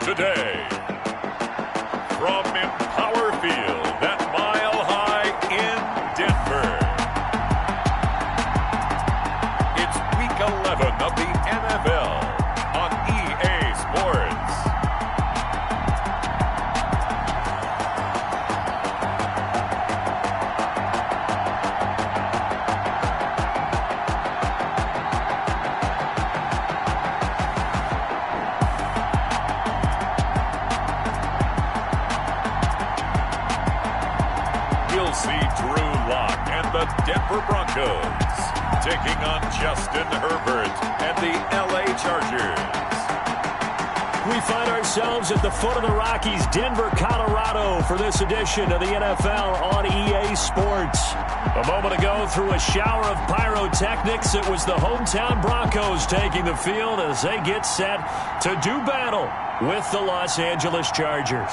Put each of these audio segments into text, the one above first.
today. From Empower Field at Mile High in Denver. It's Week 11 of the NFL on EA Sports. You'll see Drew Lock and the Denver Broncos taking on Justin Herbert and the LA Chargers. We find ourselves at the foot of the Rockies, Denver, Colorado, for this edition of the NFL on EA Sports. A moment ago, through a shower of pyrotechnics, it was the hometown Broncos taking the field as they get set to do battle with the Los Angeles Chargers.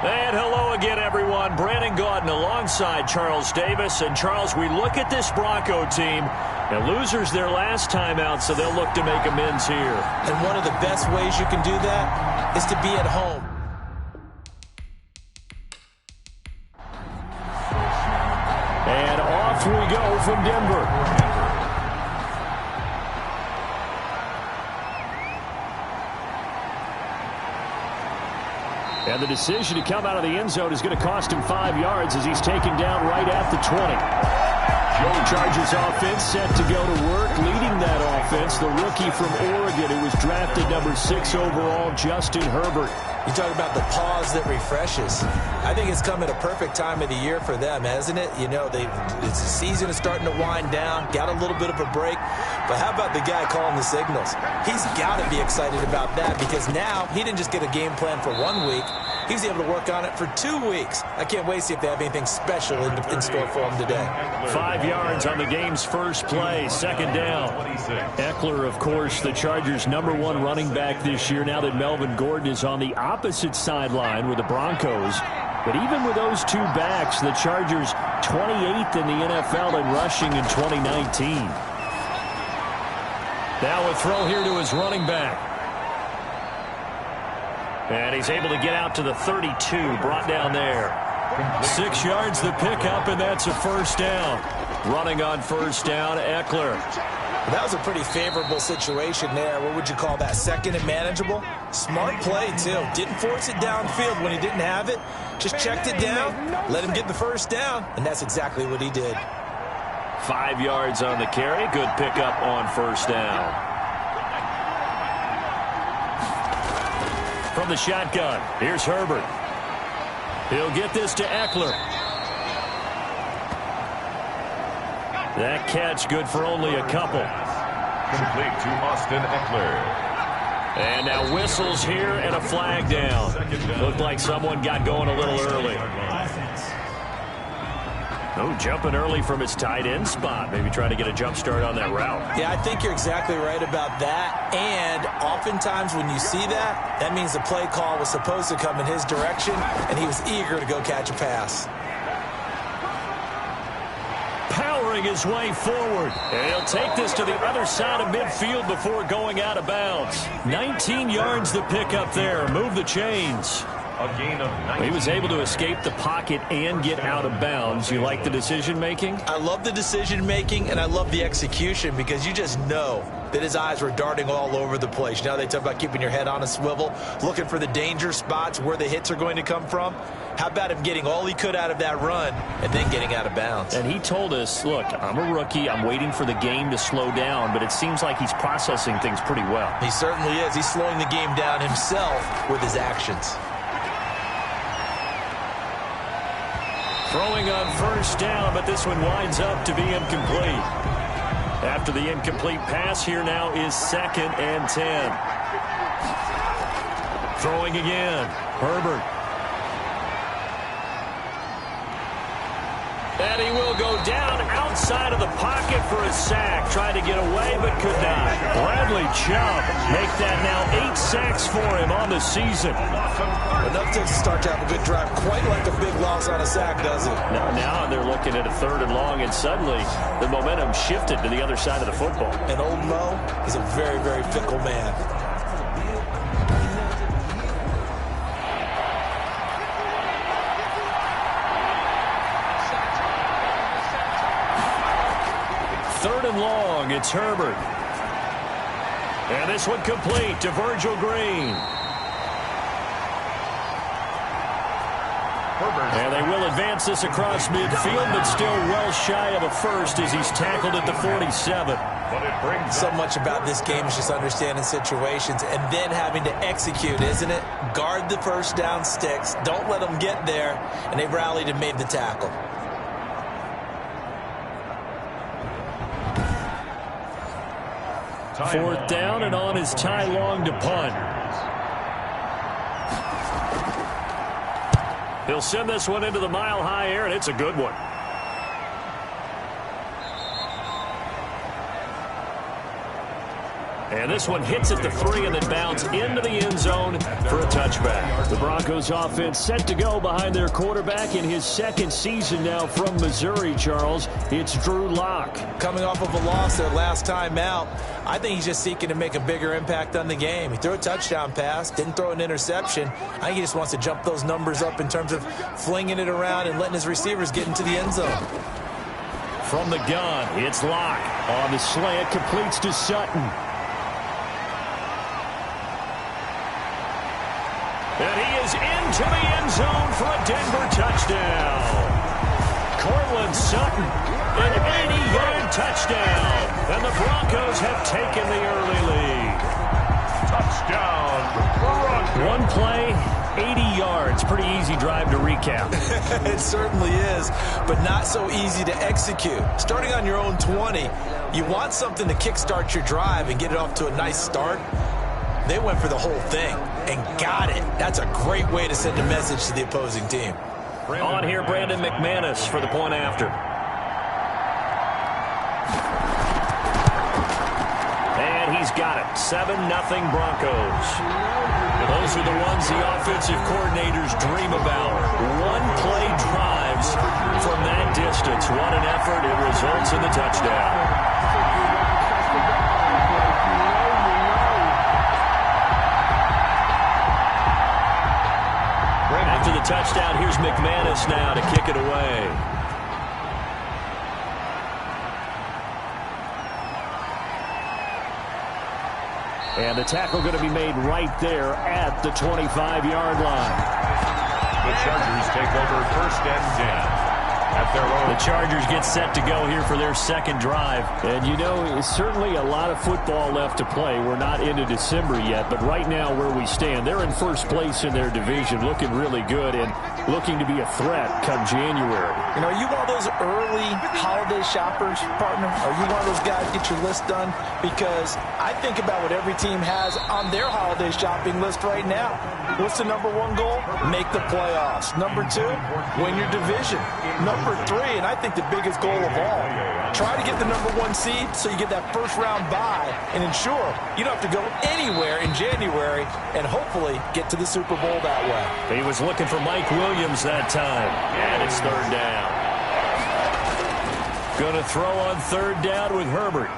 And hello again, everyone. Brandon Gaudin alongside Charles Davis. And, Charles, we look at this Bronco team, and losers their last time out, so they'll look to make amends here. And one of the best ways you can do that is to be at home. And off we go from Denver. And the decision to come out of the end zone is going to cost him 5 yards as he's taken down right at the 20. The Chargers offense set to go to work. Leading that offense, the rookie from Oregon who was drafted number 6 overall, Justin Herbert. You talk about the pause that refreshes. I think it's come at a perfect time of the year for them, hasn't it? You know, the season is starting to wind down, got a little bit of a break. But how about the guy calling the signals? He's got to be excited about that because now he didn't just get a game plan for 1 week. He was able to work on it for 2 weeks. I can't wait to see if they have anything special in store for him today. 5 yards on the game's first play, second down. Eckler, of course, the Chargers' #1 running back this year, now that Melvin Gordon is on the opposite sideline with the Broncos. But even with those two backs, the Chargers 28th in the NFL in rushing in 2019. Now a throw here to his running back. And he's able to get out to the 32, brought down there. 6 yards the pickup, and that's a first down. Running on first down, Eckler. That was a pretty favorable situation there. What would you call that? Second and manageable? Smart play, too. Didn't force it downfield when he didn't have it. Just checked it down, let him get the first down, and that's exactly what he did. 5 yards on the carry. Good pickup on first down. From the shotgun, here's Herbert. He'll get this to Eckler. That catch good for only a couple. Complete to Austin Eckler. And now whistles here and a flag down. Looked like someone got going a little early. Oh, jumping early from his tight end spot. Maybe trying to get a jump start on that route. Yeah, I think you're exactly right about that. And oftentimes when you see that, that means the play call was supposed to come in his direction, and he was eager to go catch a pass. Powering his way forward. And he'll take this to the other side of midfield before going out of bounds. 19 yards the pickup there. Move the chains. A gain of 19. He was able to escape the pocket and get out of bounds. You like the decision-making? I love the decision-making, and I love the execution because you just know that his eyes were darting all over the place. You know, they talk about keeping your head on a swivel, looking for the danger spots where the hits are going to come from. How about him getting all he could out of that run and then getting out of bounds? And he told us, look, I'm a rookie. I'm waiting for the game to slow down, but it seems like he's processing things pretty well. He certainly is. He's slowing the game down himself with his actions. Throwing on first down, but this one winds up to be incomplete. After the incomplete pass, here now is 2nd and 10. Throwing again. Herbert. And he will go down outside of the pocket for a sack. Tried to get away, but could not. Bradley Chubb make that now sacks for him on the season. Enough to start to have a good drive. Quite like a big loss on a sack, does it? Now they're looking at a 3rd and long, and suddenly the momentum shifted to the other side of the football. And old Mo is a very, very fickle man. Third and long, it's Herbert. And this one complete to Virgil Green. And they will advance this across midfield, but still well shy of a first as he's tackled at the 47. So much about this game is just understanding situations and then having to execute, isn't it? Guard the first down sticks. Don't let them get there. And they rallied and made the tackle. Fourth down, and on is Ty Long to punt. He'll send this one into the mile-high air, and it's a good one. And this one hits at the 3 and then bounds into the end zone for a touchback. The Broncos offense set to go behind their quarterback in his 2nd season now from Missouri, Charles. It's Drew Lock. Coming off of a loss their last time out, I think he's just seeking to make a bigger impact on the game. He threw a touchdown pass, didn't throw an interception. I think he just wants to jump those numbers up in terms of flinging it around and letting his receivers get into the end zone. From the gun, it's Lock. On the slant, completes to Sutton. And he is into the end zone for a Denver touchdown. Cortland Sutton, an 80-yard touchdown. And the Broncos have taken the early lead. Touchdown, Broncos. One play, 80 yards. Pretty easy drive to recap. It certainly is, but not so easy to execute. Starting on your own 20, you want something to kickstart your drive and get it off to a nice start. They went for the whole thing and got it. That's a great way to send a message to the opposing team. On here, Brandon McManus for the point after. And he's got it. 7-0 Broncos. Those are the ones the offensive coordinators dream about. One-play drives from that distance. What an effort. It results in the touchdown. After the touchdown, here's McManus now to kick it away. And the tackle going to be made right there at the 25-yard line. The Chargers take over 1st and 10. At their own. The Chargers get set to go here for their 2nd drive. And, you know, it's certainly a lot of football left to play. We're not into December yet, but right now where we stand, they're in 1st place in their division, looking really good and looking to be a threat come January. You know, are you one of those early holiday shoppers, partner? Are you one of those guys get your list done? Because I think about what every team has on their holiday shopping list right now. What's the #1 goal? Make the playoffs. #2, win your division. #3, and I think the biggest goal of all, try to get the #1 seed so you get that first-round bye and ensure you don't have to go anywhere in January and hopefully get to the Super Bowl that way. He was looking for Mike Williams that time, and it's 3rd down. Going to throw on 3rd down with Herbert.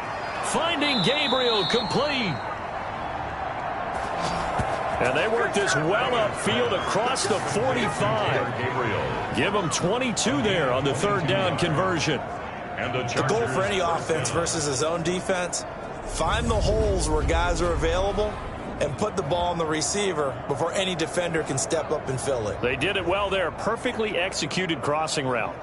Finding Gabriel complete. And they work this well upfield across the 45. Give them 22 there on the 3rd down conversion. And the goal for any offense versus his own defense, find the holes where guys are available and put the ball on the receiver before any defender can step up and fill it. They did it well there. Perfectly executed crossing route.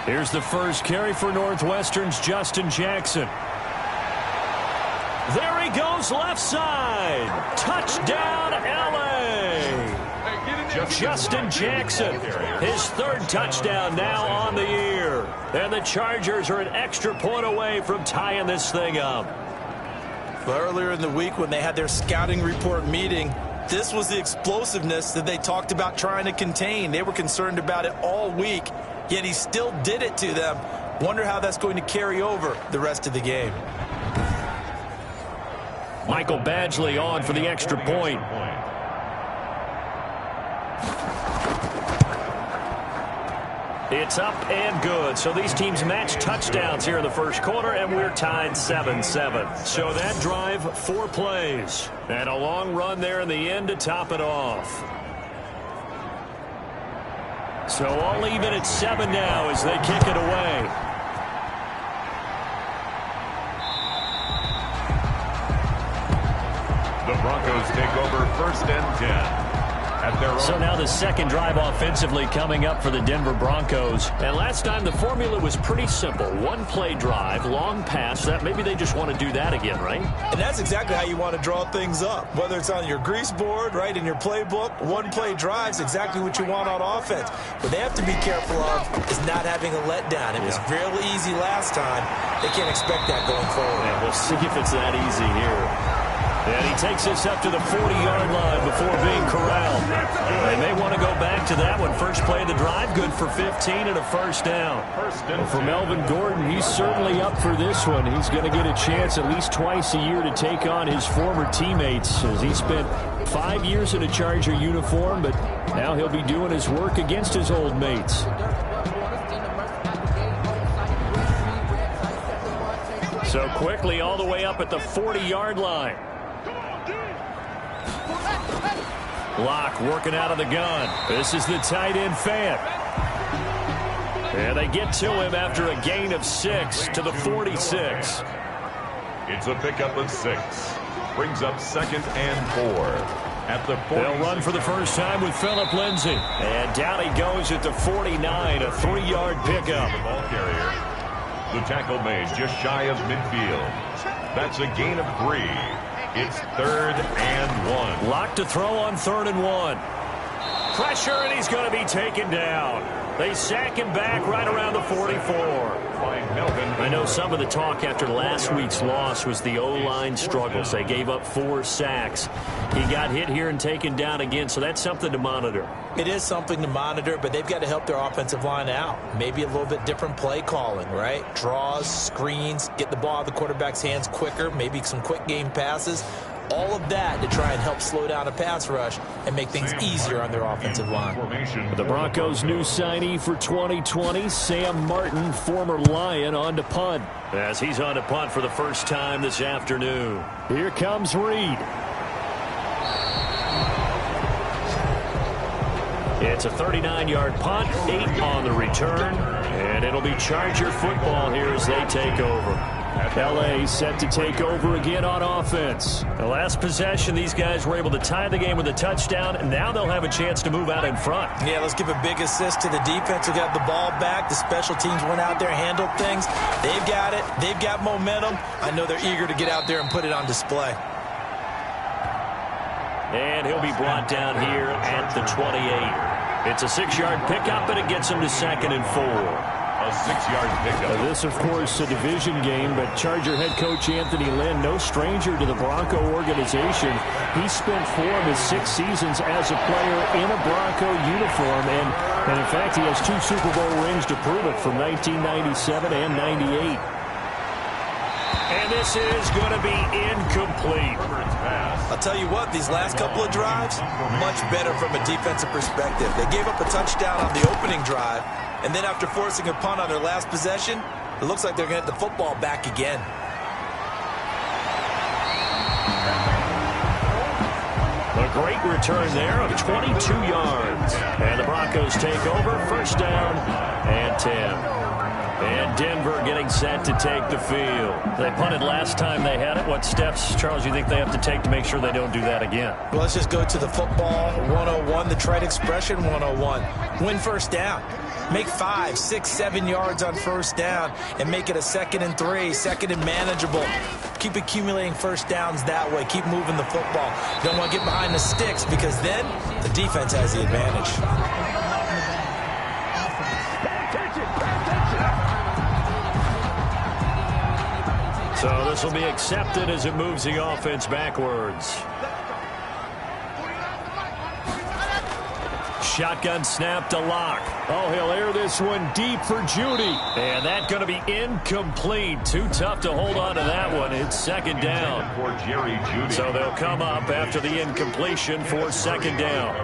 Here's the first carry for Northwestern's Justin Jackson. There he goes left side. Touchdown, L.A. Justin Jackson, his 3rd touchdown now on the year. And the Chargers are an extra point away from tying this thing up. But earlier in the week when they had their scouting report meeting, This was the explosiveness that they talked about trying to contain. They were concerned about it all week, yet he still did it to them. Wonder how that's going to carry over the rest of the game. Michael Badgley on for the extra point. It's up and good. So these teams match touchdowns here in the first quarter, and we're tied 7-7. So that drive, 4 plays. And a long run there in the end to top it off. So all even at 7 now as they kick it away. The Broncos take over 1st and 10. So now the second drive offensively coming up for the Denver Broncos. And last time the formula was pretty simple. 1-play drive, long pass. That maybe they just want to do that again, right? And that's exactly how you want to draw things up. Whether it's on your grease board, right, in your playbook, 1-play drive is exactly what you want on offense. What they have to be careful of is not having a letdown. It was real easy last time. They can't expect that going forward. Yeah, we'll see if it's that easy here. And he takes this up to the 40-yard line before being corralled. They may want to go back to that one. First play of the drive, good for 15 and a first down. Well, for Melvin Gordon, he's certainly up for this one. He's going to get a chance at least twice a year to take on his former teammates, as he spent 5 years in a Charger uniform, but now he'll be doing his work against his old mates. So quickly all the way up at the 40-yard line. Locke working out of the gun. This is the tight end Fant. And they get to him after a gain of 6 to the 46. It's a pickup of 6. Brings up 2nd and 4. At the 40. They'll run for the first time with Phillip Lindsay. And down he goes at the 49, a 3-yard pickup. The ball carrier. The tackle made just shy of midfield. That's a gain of 3. It's 3rd and 1. Locke to throw on 3rd and 1. Pressure, and he's going to be taken down. They sack him back right around the 44. I know some of the talk after last week's loss was the O-line struggles. They gave up 4 sacks. He got hit here and taken down again, so that's something to monitor. It is something to monitor, but they've got to help their offensive line out. Maybe a little bit different play calling, right? Draws, screens, get the ball out of the quarterback's hands quicker, maybe some quick game passes. All of that to try and help slow down a pass rush and make things easier on their offensive line. The Broncos' new signee for 2020, Sam Martin, former Lion, on to punt. As he's on to punt for the first time this afternoon. Here comes Reed. It's a 39-yard punt, 8 on the return, and it'll be Charger football here as they take over. L.A. set to take over again on offense. The last possession, these guys were able to tie the game with a touchdown, and now they'll have a chance to move out in front. Yeah, let's give a big assist to the defense who got the ball back. The special teams went out there, handled things. They've got it. They've got momentum. I know they're eager to get out there and put it on display. And he'll be brought down here at the 28. It's a 6-yard pickup, and it gets him to 2nd and 4. A 6-yard pickup. This, of course, a division game, but Charger head coach Anthony Lynn, no stranger to the Bronco organization. He spent 4 of his 6 seasons as a player in a Bronco uniform, and in fact, he has 2 Super Bowl rings to prove it from 1997 and 98. And this is going to be incomplete. I'll tell you what, these last couple of drives, much better from a defensive perspective. They gave up a touchdown on the opening drive, and then after forcing a punt on their last possession, it looks like they're going to get the football back again. A great return there of 22 yards. And the Broncos take over, 1st down and 10. And Denver getting set to take the field. They punted last time they had it. What steps, Charles, do you think they have to take to make sure they don't do that again? Well, let's just go to the football 101, the trite expression 101. Win 1st down. Make 5, 6, 7 yards on 1st down and make it a 2nd and 3, 2nd and manageable. Keep accumulating 1st downs that way. Keep moving the football. You don't want to get behind the sticks because then the defense has the advantage. So this will be accepted as it moves the offense backwards. shotgun snap to Locke. Oh, he'll air this one deep for Judy. And that's going to be incomplete. Too tough to hold on to that one. It's second down. So they'll come up after the incompletion for second down.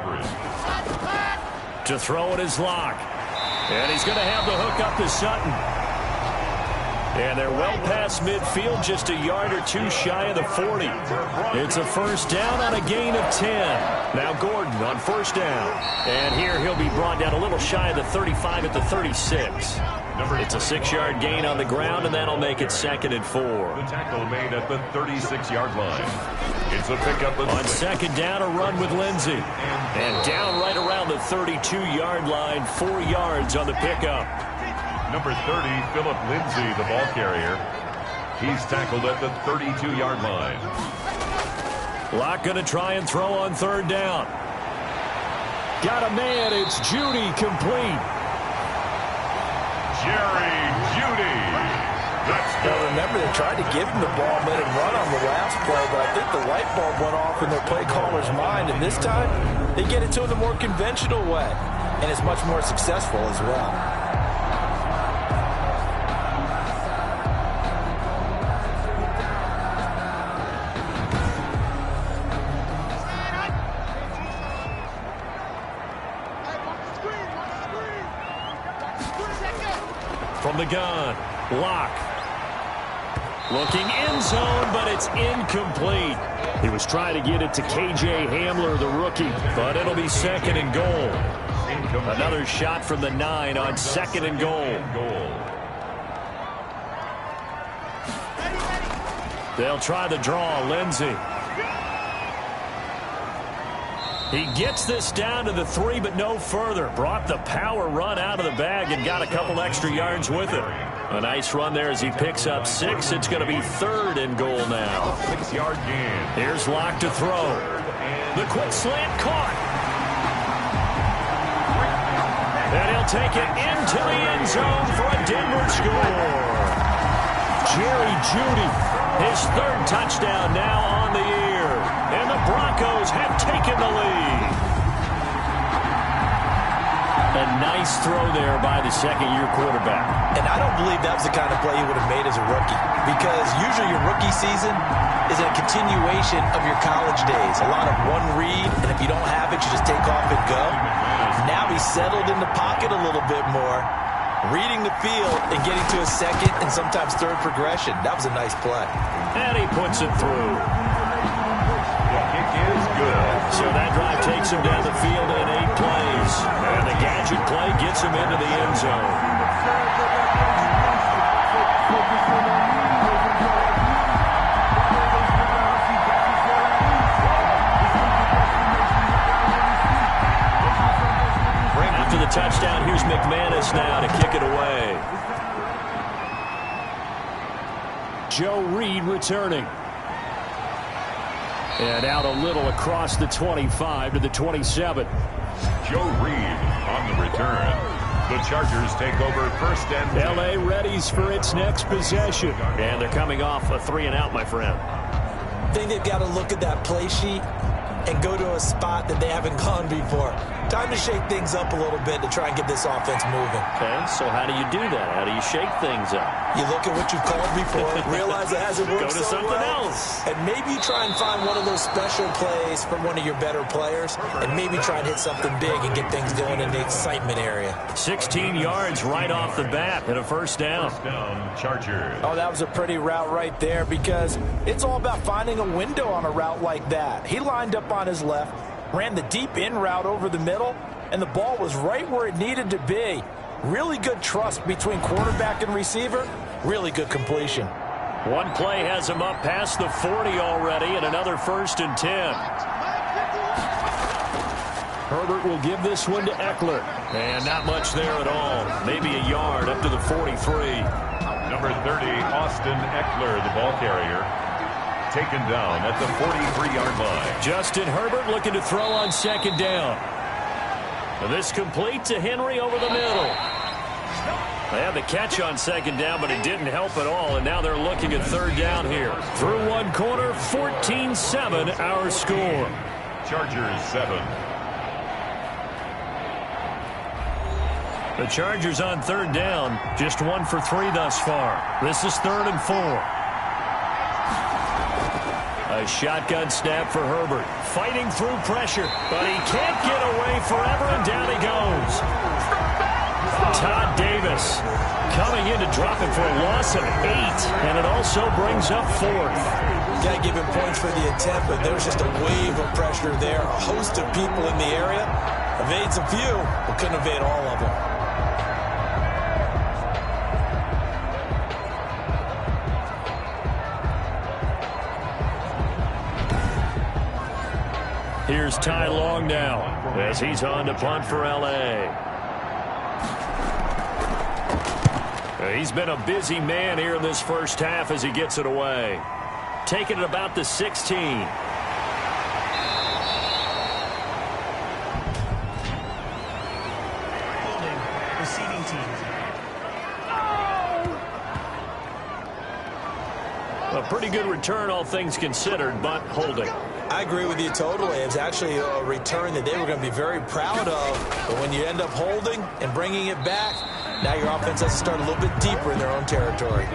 To throw it is Locke. And he's going to have the hook up to Sutton. And they're well past midfield, just a yard or two shy of the 40. It's a first down on a gain of 10. Now Gordon on first down. And here he'll be brought down a little shy of the 35 at the 36. It's a 6-yard gain on the ground, and that'll make it second and 4. The tackle made at the 36-yard line. It's a pickup on second down, a run with Lindsey. And down right around the 32-yard line, 4 yards on the pickup. Number 30, Philip Lindsay, the ball carrier. He's tackled at the 32-yard line. Locke going to try and throw on third down. Got a man. It's Judy, complete. Jerry Judy. That's good. Now remember, they tried to give him the ball and let him run on the last play, but I think the light bulb went off in their play caller's mind, and this time they get it to him the more conventional way, and it's much more successful as well. From the gun, Locke. Looking end zone, but it's incomplete. He was trying to get it to K.J. Hamler, the rookie, but it'll be second and goal. Another shot from the 9 on second and goal. They'll try the draw, Lindsey. He gets this down to the 3, but no further. Brought the power run out of the bag and got a couple extra yards with it. A nice run there as he picks up 6. It's going to be third and goal now. 6-yard gain. Here's Locke to throw. The quick slant caught. And he'll take it into the end zone for a Denver score. Jerry Judy, his third touchdown now on the year. And the Broncos have taken the lead. A nice throw there by the second-year quarterback. And I don't believe that was the kind of play he would have made as a rookie, because usually your rookie season is a continuation of your college days. A lot of one read, and if you don't have it, you just take off and go. Now he's settled in the pocket a little bit more, reading the field and getting to a second and sometimes third progression. That was a nice play. And he puts it through. Is good. So that drive takes him down the field in 8 plays. And the gadget play gets him into the end zone. After the touchdown, here's McManus now to kick it away. Joe Reed returning. And out a little across the 25 to the 27. Joe Reed on the return. The Chargers take over first and 10. L.A. readies for its next possession. And they're coming off a 3-and-out, my friend. I think they've got to look at that play sheet and go to a spot that they haven't gone before. Time to shake things up a little bit to try and get this offense moving. Okay, so how do you do that? How do you shake things up? You look at what you've called before, realize it hasn't worked Go to something else. And maybe try and find one of those special plays from one of your better players, and maybe try and hit something big and get things going in the excitement area. 16 yards right off the bat and a first down. First down, Chargers. Oh, that was a pretty route right there, because it's all about finding a window on a route like that. He lined up on his left, ran the deep in route over the middle, and the ball was right where it needed to be. Really good trust between quarterback and receiver. Really good completion. One play has him up past the 40 already, and another first and 10. Herbert will give this one to Eckler. And not much there at all. Maybe a yard up to the 43. Number 30, Austin Eckler, the ball carrier, taken down at the 43-yard line. Justin Herbert looking to throw on second down. And this complete to Henry over the middle. They had the catch on second down, but it didn't help at all, and now they're looking at third down here. Through one quarter, 14-7 our score. Chargers 7. The Chargers on third down, just 1 for 3 thus far. This is 3rd and 4. A shotgun snap for Herbert. Fighting through pressure, but he can't get away forever, and down he goes. Todd Davis coming in to drop it for a loss of 8, and it also brings up 4th. Got to give him points for the attempt, but there was just a wave of pressure there. A host of people in the area. Evades a few, but couldn't evade all of them. Here's Ty Long now as he's on to punt for L.A. He's been a busy man here in this first half as he gets it away. Taking it about the 16. Receiving team. A pretty good return, all things considered, but holding. I agree with you totally. It's actually a return that they were going to be very proud of. But when you end up holding and bringing it back, now your offense has to start a little bit deeper in their own territory.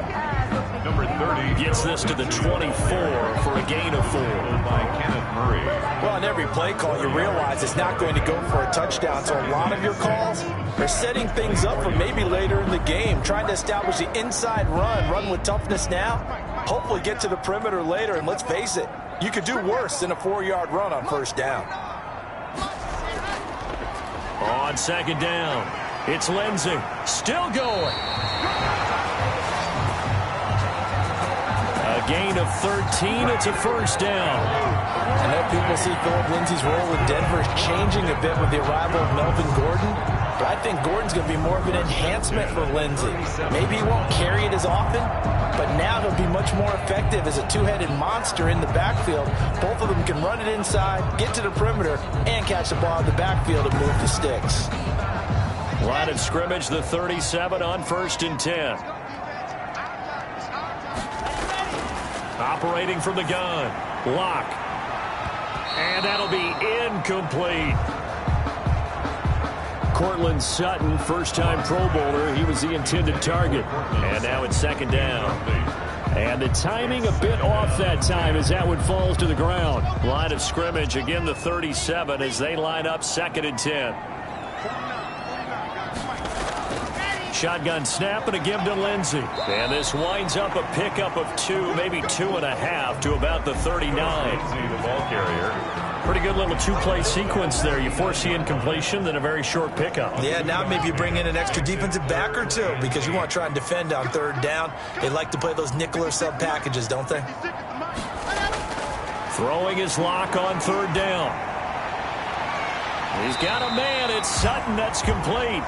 Number 30 gets this to the 24 for a gain of 4. by Kenneth Murray. Well, on every play call, you realize it's not going to go for a touchdown. So a lot of your calls are setting things up for maybe later in the game, trying to establish the inside run with toughness now, hopefully get to the perimeter later. And let's face it, you could do worse than a 4-yard run on first down. On second down, it's Lindsey, still going. A gain of 13, it's a first down. I know people see Philip Lindsey's role in Denver changing a bit with the arrival of Melvin Gordon, but I think Gordon's going to be more of an enhancement for Lindsey. Maybe he won't carry it as often, but now he'll be much more effective as a two-headed monster in the backfield. Both of them can run it inside, get to the perimeter, and catch the ball in the backfield and move the sticks. Line of scrimmage, the 37 on 1st and 10. Operating from the gun, Locke. And that'll be incomplete. Cortland Sutton, first-time Pro Bowler. He was the intended target. And now it's second down. And the timing a bit off that time as that one falls to the ground. Line of scrimmage, again the 37 as they line up 2nd and 10. Shotgun snap and a give to Lindsey. And this winds up a pickup of 2, maybe 2.5 to about the 39. The ball carrier. Pretty good little 2-play sequence there. You force the incompletion, then a very short pickup. Yeah, now maybe you bring in an extra defensive back or two because you want to try and defend on 3rd down. They like to play those nickel or sub packages, don't they? Throwing his Lock on 3rd down. He's got a man. It's Sutton. That's complete.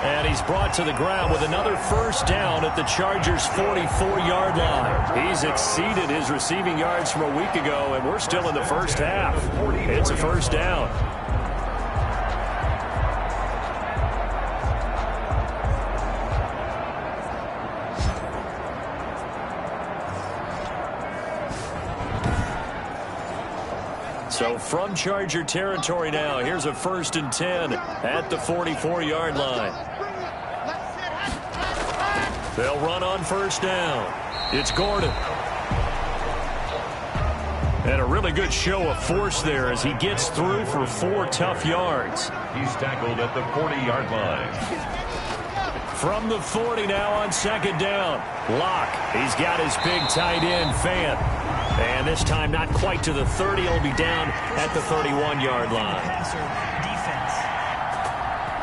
And he's brought to the ground with another first down at the Chargers' 44-yard line. He's exceeded his receiving yards from a week ago, and we're still in the first half. It's a first down. So from Charger territory now, here's a 1st and 10 at the 44-yard line. They'll run on first down. It's Gordon. And a really good show of force there as he gets through for 4 tough yards. He's tackled at the 40-yard line. From the 40 now on second down. Locke, he's got his big tight end, Fant. And this time not quite to the 30. He'll be down at the 31-yard line. Passer defense.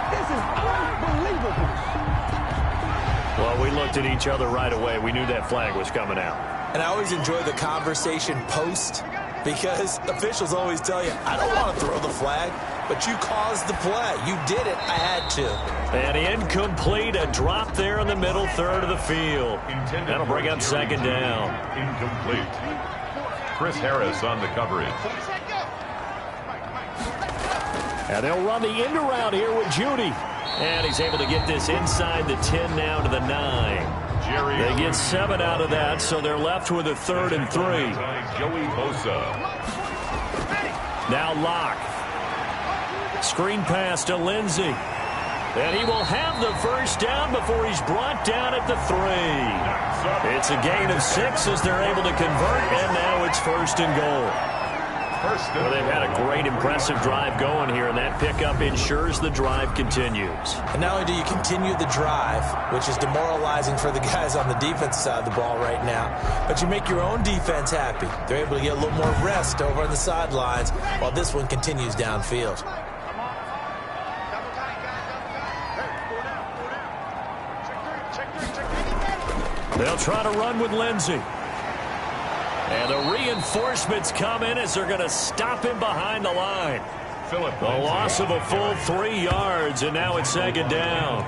This is unbelievable. Well, we looked at each other right away. We knew that flag was coming out. And I always enjoy the conversation post because officials always tell you, I don't want to throw the flag, but you caused the play. You did it. I had to. And incomplete, a drop there in the middle third of the field. That'll bring up second down. Incomplete. Chris Harris on the coverage. And they'll run the end around here with Judy. And he's able to get this inside the 10 now to the 9. They get 7 out of that, so they're left with a 3rd and 3. Joey Bosa. Now Locke. Screen pass to Lindsey. And he will have the first down before he's brought down at the 3. It's a gain of 6 as they're able to convert, and now it's first and goal. Well, they've had a great, impressive drive going here, and that pickup ensures the drive continues. And not only do you continue the drive, which is demoralizing for the guys on the defense side of the ball right now, but you make your own defense happy. They're able to get a little more rest over on the sidelines while this one continues downfield. They'll try to run with Lindsey. And the reinforcements come in as they're going to stop him behind the line. The loss of a full 3 yards, and now it's second down.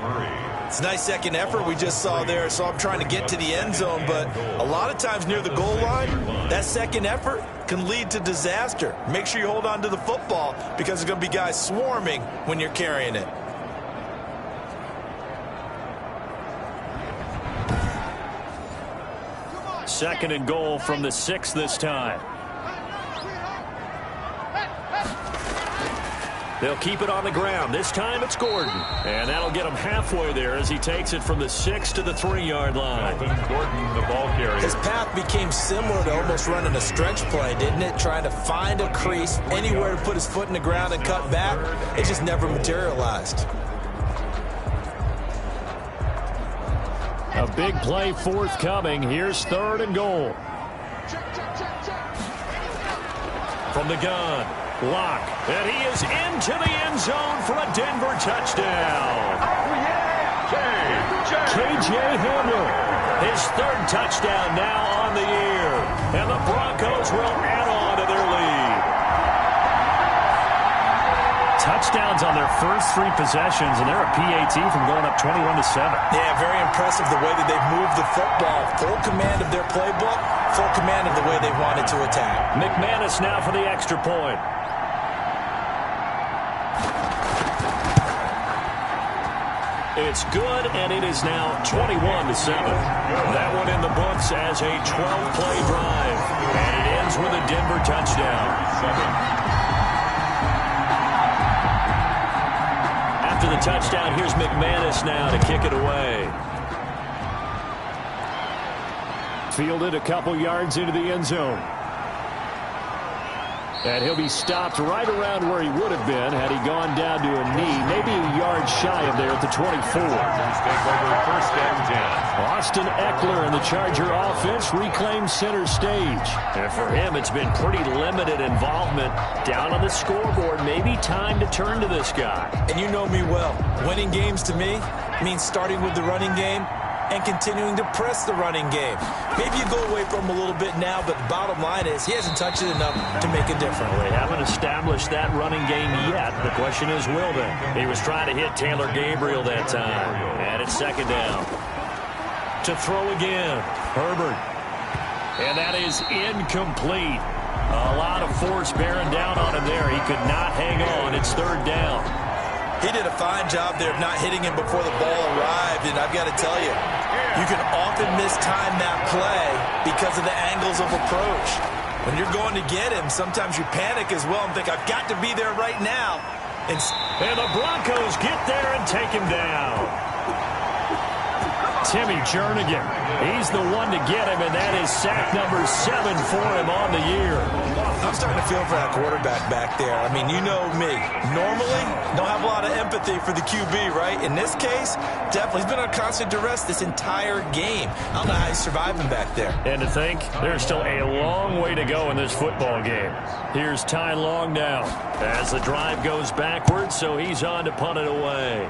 It's a nice second effort we just saw there, so I'm trying to get to the end zone, but a lot of times near the goal line, that second effort can lead to disaster. Make sure you hold on to the football because there's going to be guys swarming when you're carrying it. Second and goal from the 6 this time. They'll keep it on the ground. This time it's Gordon. And that'll get him halfway there as he takes it from the 6 to the 3-yard line. Gordon, the ball carrier. His path became similar to almost running a stretch play, didn't it? Trying to find a crease, anywhere to put his foot in the ground and cut back. It just never materialized. A big play forthcoming. Here's third and goal. From the gun, Locke. And he is into the end zone for a Denver touchdown. K.J. Hamler, his third touchdown now on the year. And the Broncos will add on to their lead. Touchdowns on their first 3 possessions, and they're a PAT from going up 21-7. Yeah, very impressive the way that they've moved the football. Full command of their playbook, full command of the way they wanted to attack. McManus now for the extra point. It's good, and it is now 21-7. That one in the books as a 12-play drive, and it ends with a Denver touchdown. After the touchdown, here's McManus now to kick it away. Fielded a couple yards into the end zone. And he'll be stopped right around where he would have been had he gone down to a knee, maybe a yard shy of there at the 24. First and 10. Austin Eckler and the Charger offense reclaim center stage. And for him, it's been pretty limited involvement down on the scoreboard. Maybe time to turn to this guy. And you know me well. Winning games to me means starting with the running game and continuing to press the running game. Maybe you go away from him a little bit now, but the bottom line is he hasn't touched it enough to make a difference. Well, they haven't established that running game yet. The question is, will they? He was trying to hit Taylor Gabriel that time. And it's second down. To throw again, Herbert. And that is incomplete. A lot of force bearing down on him there. He could not hang on. It's third down. He did a fine job there of not hitting him before the ball arrived, and I've got to tell you, you can often mistime that play because of the angles of approach. When you're going to get him, sometimes you panic as well and think, I've got to be there right now. And the Broncos get there and take him down. Timmy Jernigan, he's the one to get him, and that is sack number 7 for him on the year. I'm starting to feel for that quarterback back there. I mean, you know me. Normally, don't have a lot of empathy for the QB, right? In this case, definitely. He's been on constant duress this entire game. I don't know how he's surviving back there. And to think, there's still a long way to go in this football game. Here's Ty Long now as the drive goes backwards, so he's on to punt it away.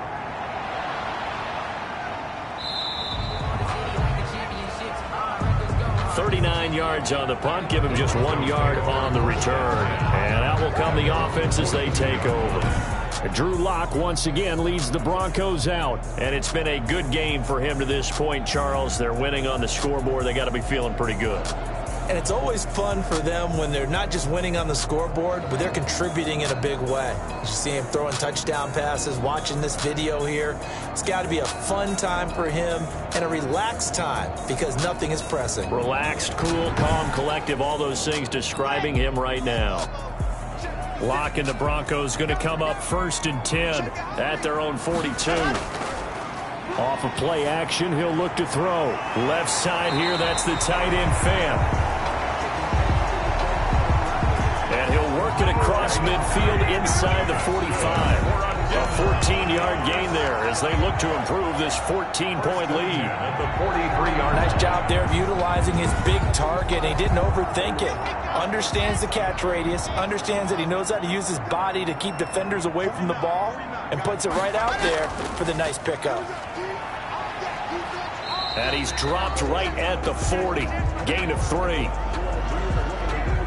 39 yards on the punt, give him just 1 yard on the return. And out will come the offense as they take over. Drew Lock once again leads the Broncos out. And it's been a good game for him to this point, Charles. They're winning on the scoreboard. They got to be feeling pretty good. And it's always fun for them when they're not just winning on the scoreboard, but they're contributing in a big way. You see him throwing touchdown passes, watching this video here. It's got to be a fun time for him and a relaxed time because nothing is pressing. Relaxed, cool, calm, collective, all those things describing him right now. Locke and the Broncos going to come up 1st and 10 at their own 42. Off of play action, he'll look to throw. Left side here, that's the tight end Fant. And he'll work it across midfield inside the 45. A 14-yard gain there as they look to improve this 14-point lead. At the 43-yard. Nice job there of utilizing his big target. He didn't overthink it. Understands the catch radius. Understands that he knows how to use his body to keep defenders away from the ball. And puts it right out there for the nice pickup. And he's dropped right at the 40. Gain of 3.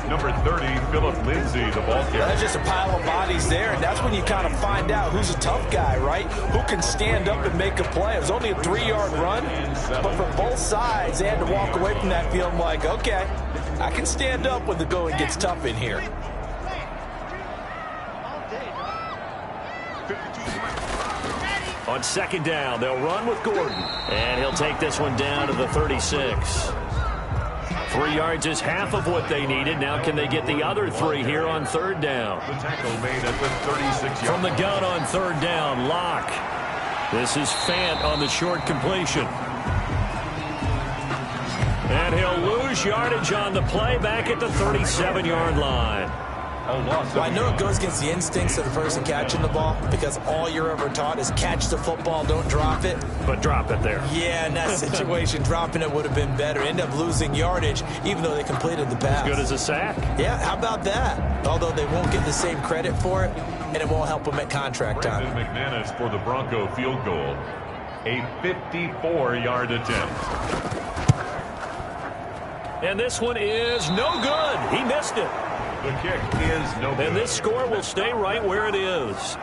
Number 30, Philip Lindsay, the ball carrier. That's just a pile of bodies there, and that's when you kind of find out who's a tough guy, right? Who can stand up and make a play. It was only a 3-yard run, but for both sides, they had to walk away from that field like, okay, I can stand up when the going gets tough in here. On 2nd down, they'll run with Gordon. And he'll take this one down to the 36. 3 yards is half of what they needed. Now can they get the other 3 here on 3rd down? The tackle made at the 36-yard. From the gun on 3rd down, Locke. This is Fant on the short completion. And he'll lose yardage on the play back at the 37-yard line. Well, I know it goes against the instincts of the person catching the ball because all you're ever taught is catch the football, don't drop it. But drop it there. Yeah, in that situation, dropping it would have been better. End up losing yardage, even though they completed the pass. As good as a sack. Yeah, how about that? Although they won't get the same credit for it, and it won't help them at contract time. Brandon McManus for the Bronco field goal. A 54-yard attempt. And this one is no good. He missed it. The kick is no good. And this score will stay right where it is.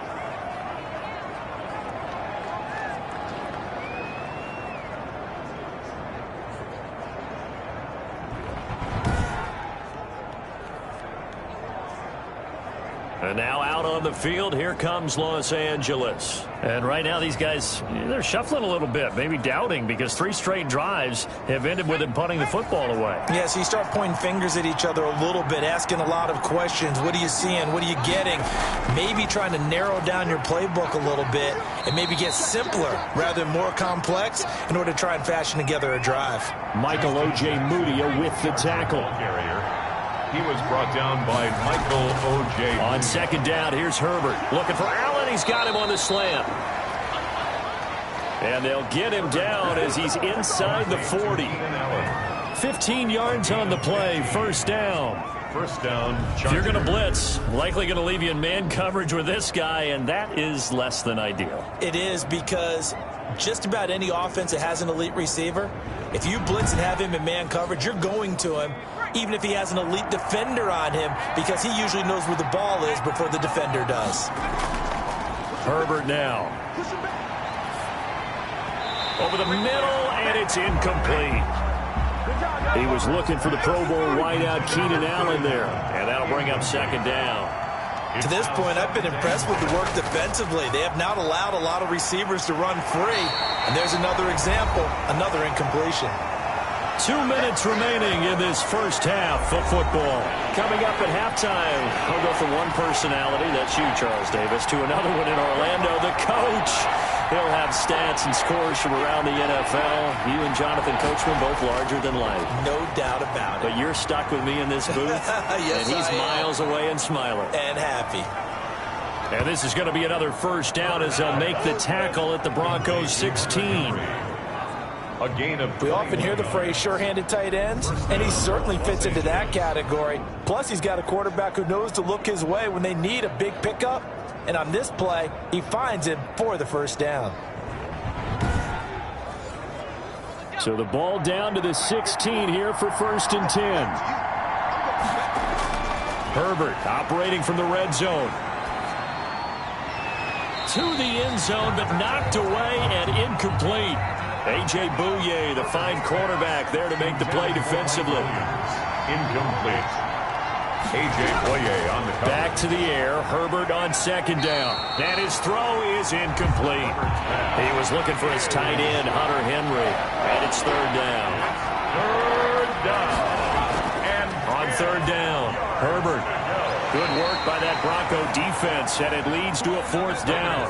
And now out on the field, here comes Los Angeles. And right now these guys, they're shuffling a little bit, maybe doubting, because 3 straight drives have ended with them punting the football away. Yeah, so you start pointing fingers at each other a little bit, asking a lot of questions. What are you seeing? What are you getting? Maybe trying to narrow down your playbook a little bit and maybe get simpler rather than more complex in order to try and fashion together a drive. Michael O.J. Mudia with the tackle. He was brought down by Michael O.J. On 2nd down, here's Herbert. Looking for Allen. He's got him on the slant. And they'll get him down as he's inside the 40. 15 yards on the play. 1st down. 1st down. If you're going to blitz, likely going to leave you in man coverage with this guy, and that is less than ideal. It is, because just about any offense that has an elite receiver, if you blitz and have him in man coverage, you're going to him, even if he has an elite defender on him, because he usually knows where the ball is before the defender does. Herbert now. Over the middle, and it's incomplete. He was looking for the Pro Bowl wideout Keenan Allen there, and that'll bring up 2nd down. To this point, I've been impressed with the work defensively. They have not allowed a lot of receivers to run free, and there's another example, another incompletion. 2 minutes remaining in this 1st half of football. Coming up at halftime, I'll go from one personality, that's you, Charles Davis, to another one in Orlando, the coach. He'll have stats and scores from around the NFL. You and Jonathan Coachman both larger than life. No doubt about it. But you're stuck with me in this booth, yes, and he's miles away and smiling. And happy. And this is going to be another 1st down as they'll make the tackle at the Broncos 16. A gain of... We often hear the phrase sure-handed tight ends, and he certainly fits into that category. Plus, he's got a quarterback who knows to look his way when they need a big pickup. And on this play, he finds it for the 1st down. So the ball down to the 16 here for 1st and 10. Herbert operating from the red zone. To the end zone, but knocked away and incomplete. A.J. Bouye, the fine cornerback, there to make the play defensively. Incomplete. A.J. Bouye on the cover. Back to the air. Herbert on 2nd down. And his throw is incomplete. He was looking for his tight end, Hunter Henry. And it's 3rd down. 3rd down. And on 3rd down, Herbert. Good work by that Bronco defense, and it leads to a 4th down.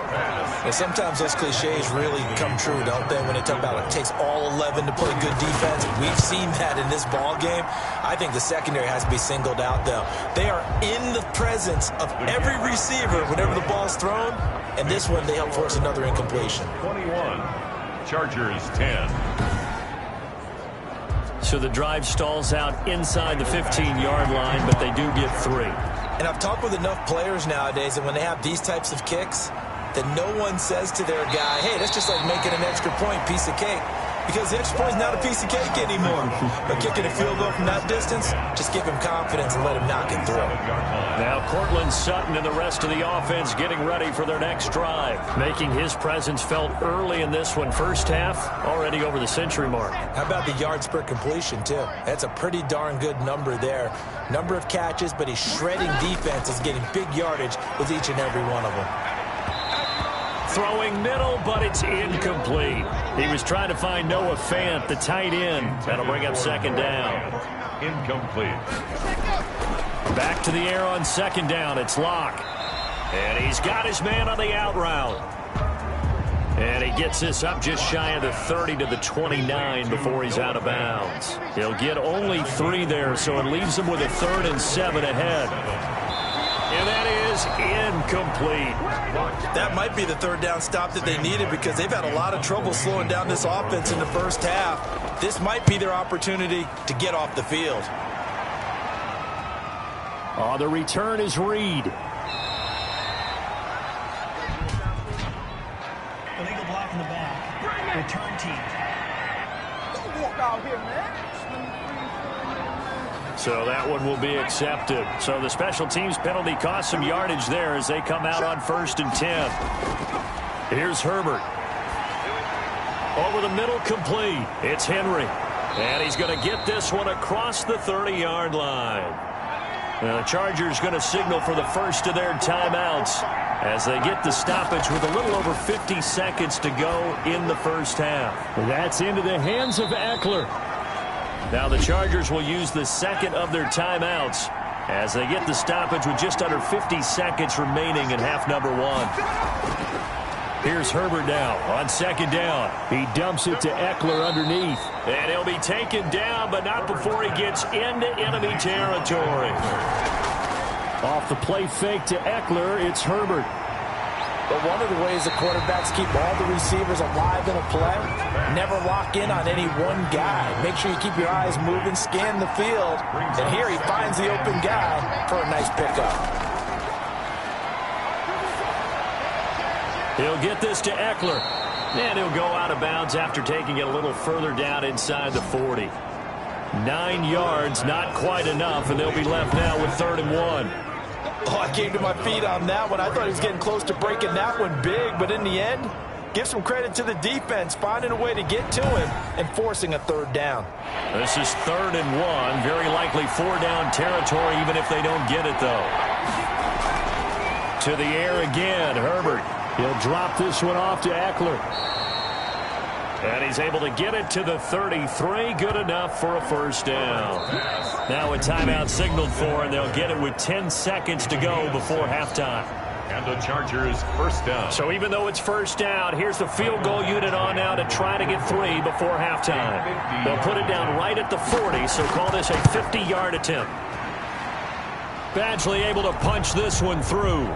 And sometimes those cliches really come true, don't they? When they talk about it takes all 11 to play good defense. We've seen that in this ball game. I think the secondary has to be singled out, though. They are in the presence of every receiver whenever the ball's thrown. And this one, they help force another incompletion. 21, Chargers 10. So the drive stalls out inside the 15-yard line, but they do get 3. And I've talked with enough players nowadays that when they have these types of kicks, that no one says to their guy, hey, that's just like making an extra point, piece of cake. Because the extra point is not a piece of cake anymore. But kicking a field goal from that distance, just give him confidence and let him knock it through. Now Cortland Sutton and the rest of the offense getting ready for their next drive. Making his presence felt early in this one. First half, already over the century mark. How about the yards per completion, too? That's a pretty darn good number there. Number of catches, but he's shredding defenses, getting big yardage with each and every one of them. Throwing middle, but it's incomplete. He was trying to find Noah Fant, the tight end. That'll bring up 2nd down. Incomplete. Back to the air on 2nd down. It's Locke. And he's got his man on the out route. And he gets this up just shy of the 30 to the 29 before he's out of bounds. He'll get only 3 there, so it leaves him with a 3rd and 7 ahead. And that is incomplete. That might be the 3rd down stop that they needed because they've had a lot of trouble slowing down this offense in the first half. This might be their opportunity to get off the field. The return is Reed. Illegal block in the back. Return team. Don't walk out here, man. So that one will be accepted. So the special teams penalty cost some yardage there as they come out on 1st and 10. Here's Herbert. Over the middle, complete. It's Henry. And he's going to get this one across the 30-yard line. Now the Chargers going to signal for the first of their timeouts as they get the stoppage with a little over 50 seconds to go in the first half. That's into the hands of Eckler. Now the Chargers will use the 2nd of their timeouts as they get the stoppage with just under 50 seconds remaining in half number 1. Here's Herbert now on 2nd down. He dumps it to Eckler underneath. And he'll be taken down, but not before he gets into enemy territory. Off the play fake to Eckler, it's Herbert. But one of the ways the quarterbacks keep all the receivers alive in a play, never lock in on any one guy. Make sure you keep your eyes moving, scan the field. And here he finds the open guy for a nice pickup. He'll get this to Eckler. And he'll go out of bounds after taking it a little further down inside the 40. 9 yards, not quite enough, and they'll be left now with 3rd and 1. Oh, I came to my feet on that one. I thought he was getting close to breaking that one big, but in the end, give some credit to the defense, finding a way to get to him and forcing a 3rd down. This is 3rd and 1, very likely 4-down territory, even if they don't get it, though. To the air again, Herbert. He'll drop this one off to Eckler. And he's able to get it to the 33. Good enough for a 1st down. Now a timeout signaled for, and they'll get it with 10 seconds to go before halftime. And the Chargers 1st down. So even though it's 1st down, here's the field goal unit on now to try to get 3 before halftime. They'll put it down right at the 40, so call this a 50-yard attempt. Badgley able to punch this one through.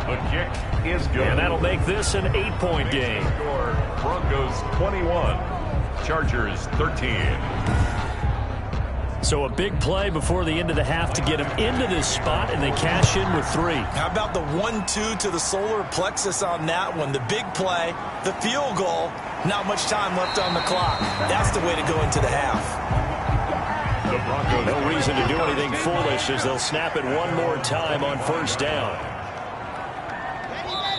The kick is good. And that'll make this an 8-point game. Broncos 21, Chargers 13. So a big play before the end of the half to get him into this spot, and they cash in with 3. How about the 1-2 to the solar plexus on that one? The big play, the field goal, not much time left on the clock. That's the way to go into the half. The Broncos. No reason to do anything foolish as they'll snap it one more time on 1st down.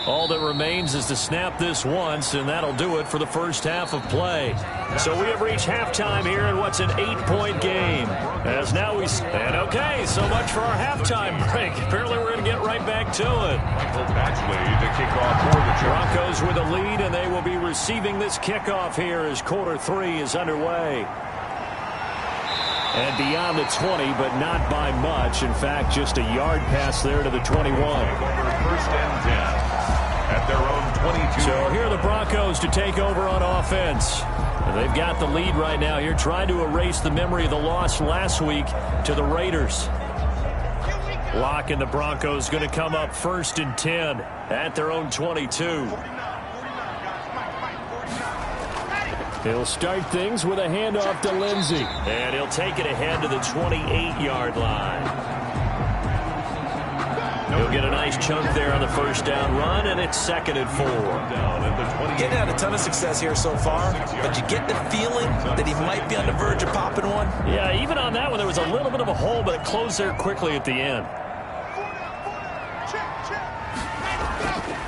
All that remains is to snap this once, and that'll do it for the first half of play. So we have reached halftime here in what's an 8-point game. As now and okay, so much for our halftime break. Apparently we're going to get right back to it. Badgley to kick off for the Broncos with a lead, and they will be receiving this kickoff here as quarter 3 is underway. And beyond the 20, but not by much. In fact, just a yard pass there to the 21. First and 10 at their own 22. So here are the Broncos to take over on offense. They've got the lead right now here, trying to erase the memory of the loss last week to the Raiders. Locke and the Broncos going to come up first and 10 at their own 22. He'll start things with a handoff to Lindsey. And he'll take it ahead to the 28-yard line. He'll get a nice chunk there on the first down run, and it's 2nd and 4. Getting had a ton of success here so far, but you get the feeling that he might be on the verge of popping one. Yeah, even on that one, there was a little bit of a hole, but it closed there quickly at the end.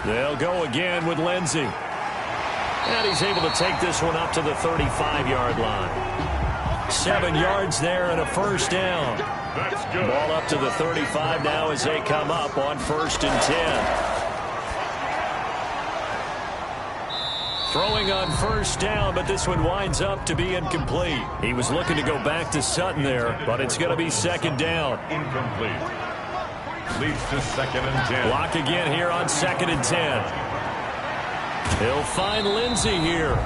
They'll go again with Lindsey. And he's able to take this one up to the 35-yard line. 7 yards there and a first down. That's good. Ball up to the 35 now as they come up on 1st and 10. Throwing on first down, but this one winds up to be incomplete. He was looking to go back to Sutton there, but it's going to be 2nd down. Incomplete. Leads to 2nd and 10. Lock again here on 2nd and 10. He'll find Lindsey here.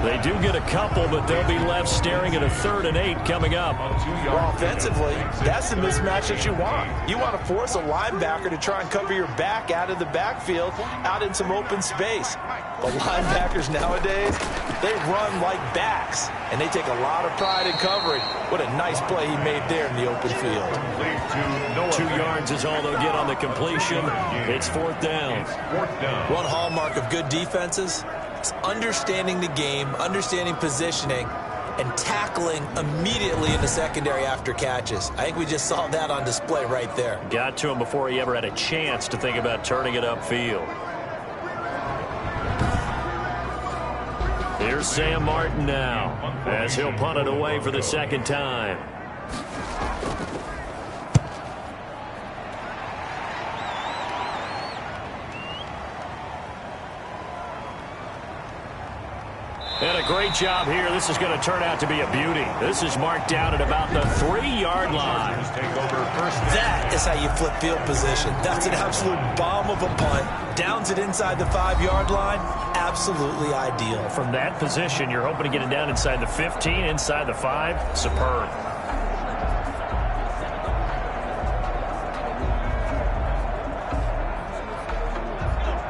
They do get a couple, but they'll be left staring at a 3rd and 8 coming up. Well, offensively, that's the mismatch that you want. You want to force a linebacker to try and cover your back out of the backfield, out in some open space. But linebackers nowadays, they run like backs, and they take a lot of pride in covering. What a nice play he made there in the open field. 2 yards is all they'll get on the completion. It's 4th down. One hallmark of good defenses is understanding the game, understanding positioning, and tackling immediately in the secondary after catches. I think we just saw that on display right there. Got to him before he ever had a chance to think about turning it upfield. Here's Sam Martin now, as he'll punt it away for the 2nd time. And a great job here. This is going to turn out to be a beauty. This is marked down at about the 3-yard line. That is how you flip field position. That's an absolute bomb of a punt. Downs it inside the 5-yard line. Absolutely ideal. From that position, you're hoping to get it down inside the 15, inside the 5. Superb.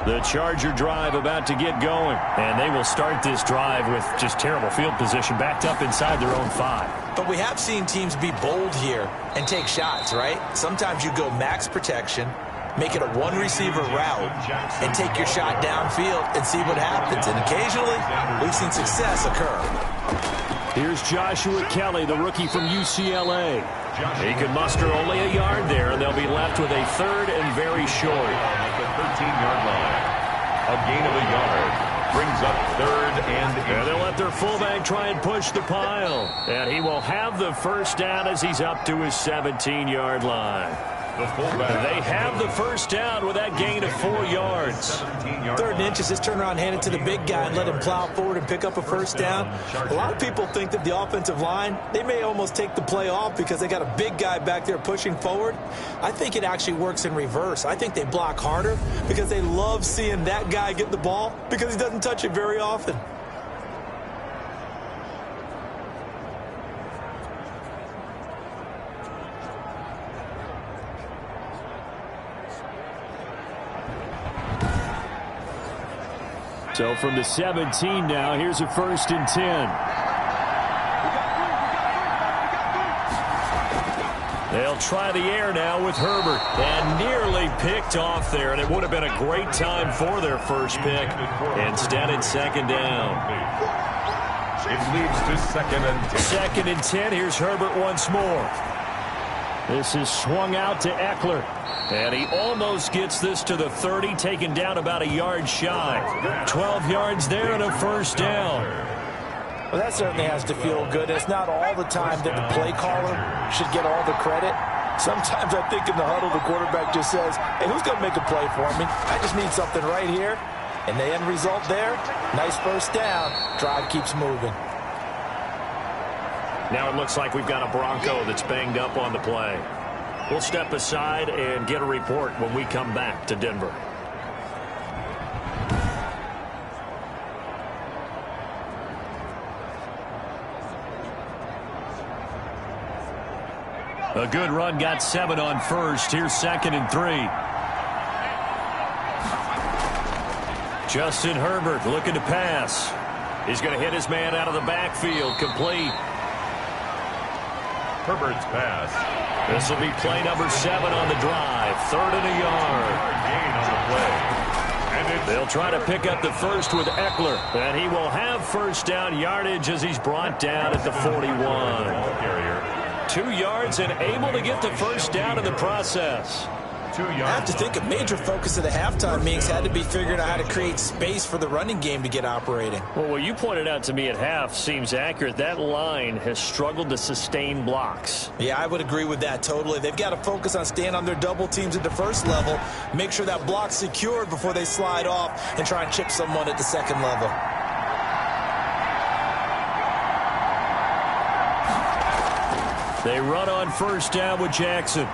The Charger drive about to get going. And they will start this drive with just terrible field position, backed up inside their own 5. But we have seen teams be bold here and take shots, right? Sometimes you go max protection, make it a one-receiver route, and take your shot downfield and see what happens. And occasionally, we've seen success occur. Here's Joshua Kelly, the rookie from UCLA. He can muster only a yard there, and they'll be left with a 3rd and very short. At the 13-yard line. A gain of a yard. Brings up 3rd and 8. And they'll let their fullback try and push the pile. And he will have the first down as he's up to his 17-yard line. The fullback. They have the first down with that gain of 4 yards. 3rd and inches, just turn around, hand it to the big guy, and let him plow forward and pick up a first down. A lot of people think that the offensive line, they may almost take the play off because they got a big guy back there pushing forward. I think it actually works in reverse. I think they block harder because they love seeing that guy get the ball because he doesn't touch it very often. So from the 17 now, here's a 1st and 10. They'll try the air now with Herbert. And nearly picked off there, and it would have been a great time for their first pick. Instead, it's 2nd down. It leads to 2nd and 10. 2nd and 10. Here's Herbert once more. This is swung out to Eckler. And he almost gets this to the 30, taken down about a yard shy. 12 yards there and a first down. Well, that certainly has to feel good. It's not all the time that the play caller should get all the credit. Sometimes I think in the huddle, the quarterback just says, hey, who's going to make a play for me? I just need something right here. And the end result there, nice first down. Drive keeps moving. Now it looks like we've got a Bronco that's banged up on the play. We'll step aside and get a report when we come back to Denver. A good run, got 7 on first. Here's 2nd and 3. Justin Herbert looking to pass. He's going to hit his man out of the backfield. Complete. Herbert's pass. This will be play number 7 on the drive. 3rd and a yard. Gain on the play. They'll try to pick up the first with Eckler. And he will have first down yardage as he's brought down at the 41. 2 yards and able to get the first down in the process. 2 yards. I have to think a major focus of the halftime meetings had to be figuring out how to create space for the running game to get operating. Well, what you pointed out to me at half seems accurate. That line has struggled to sustain blocks. Yeah, I would agree with that totally. They've got to focus on staying on their double teams at the first level, make sure that block's secured before they slide off and try and chip someone at the second level. They run on first down with Jackson.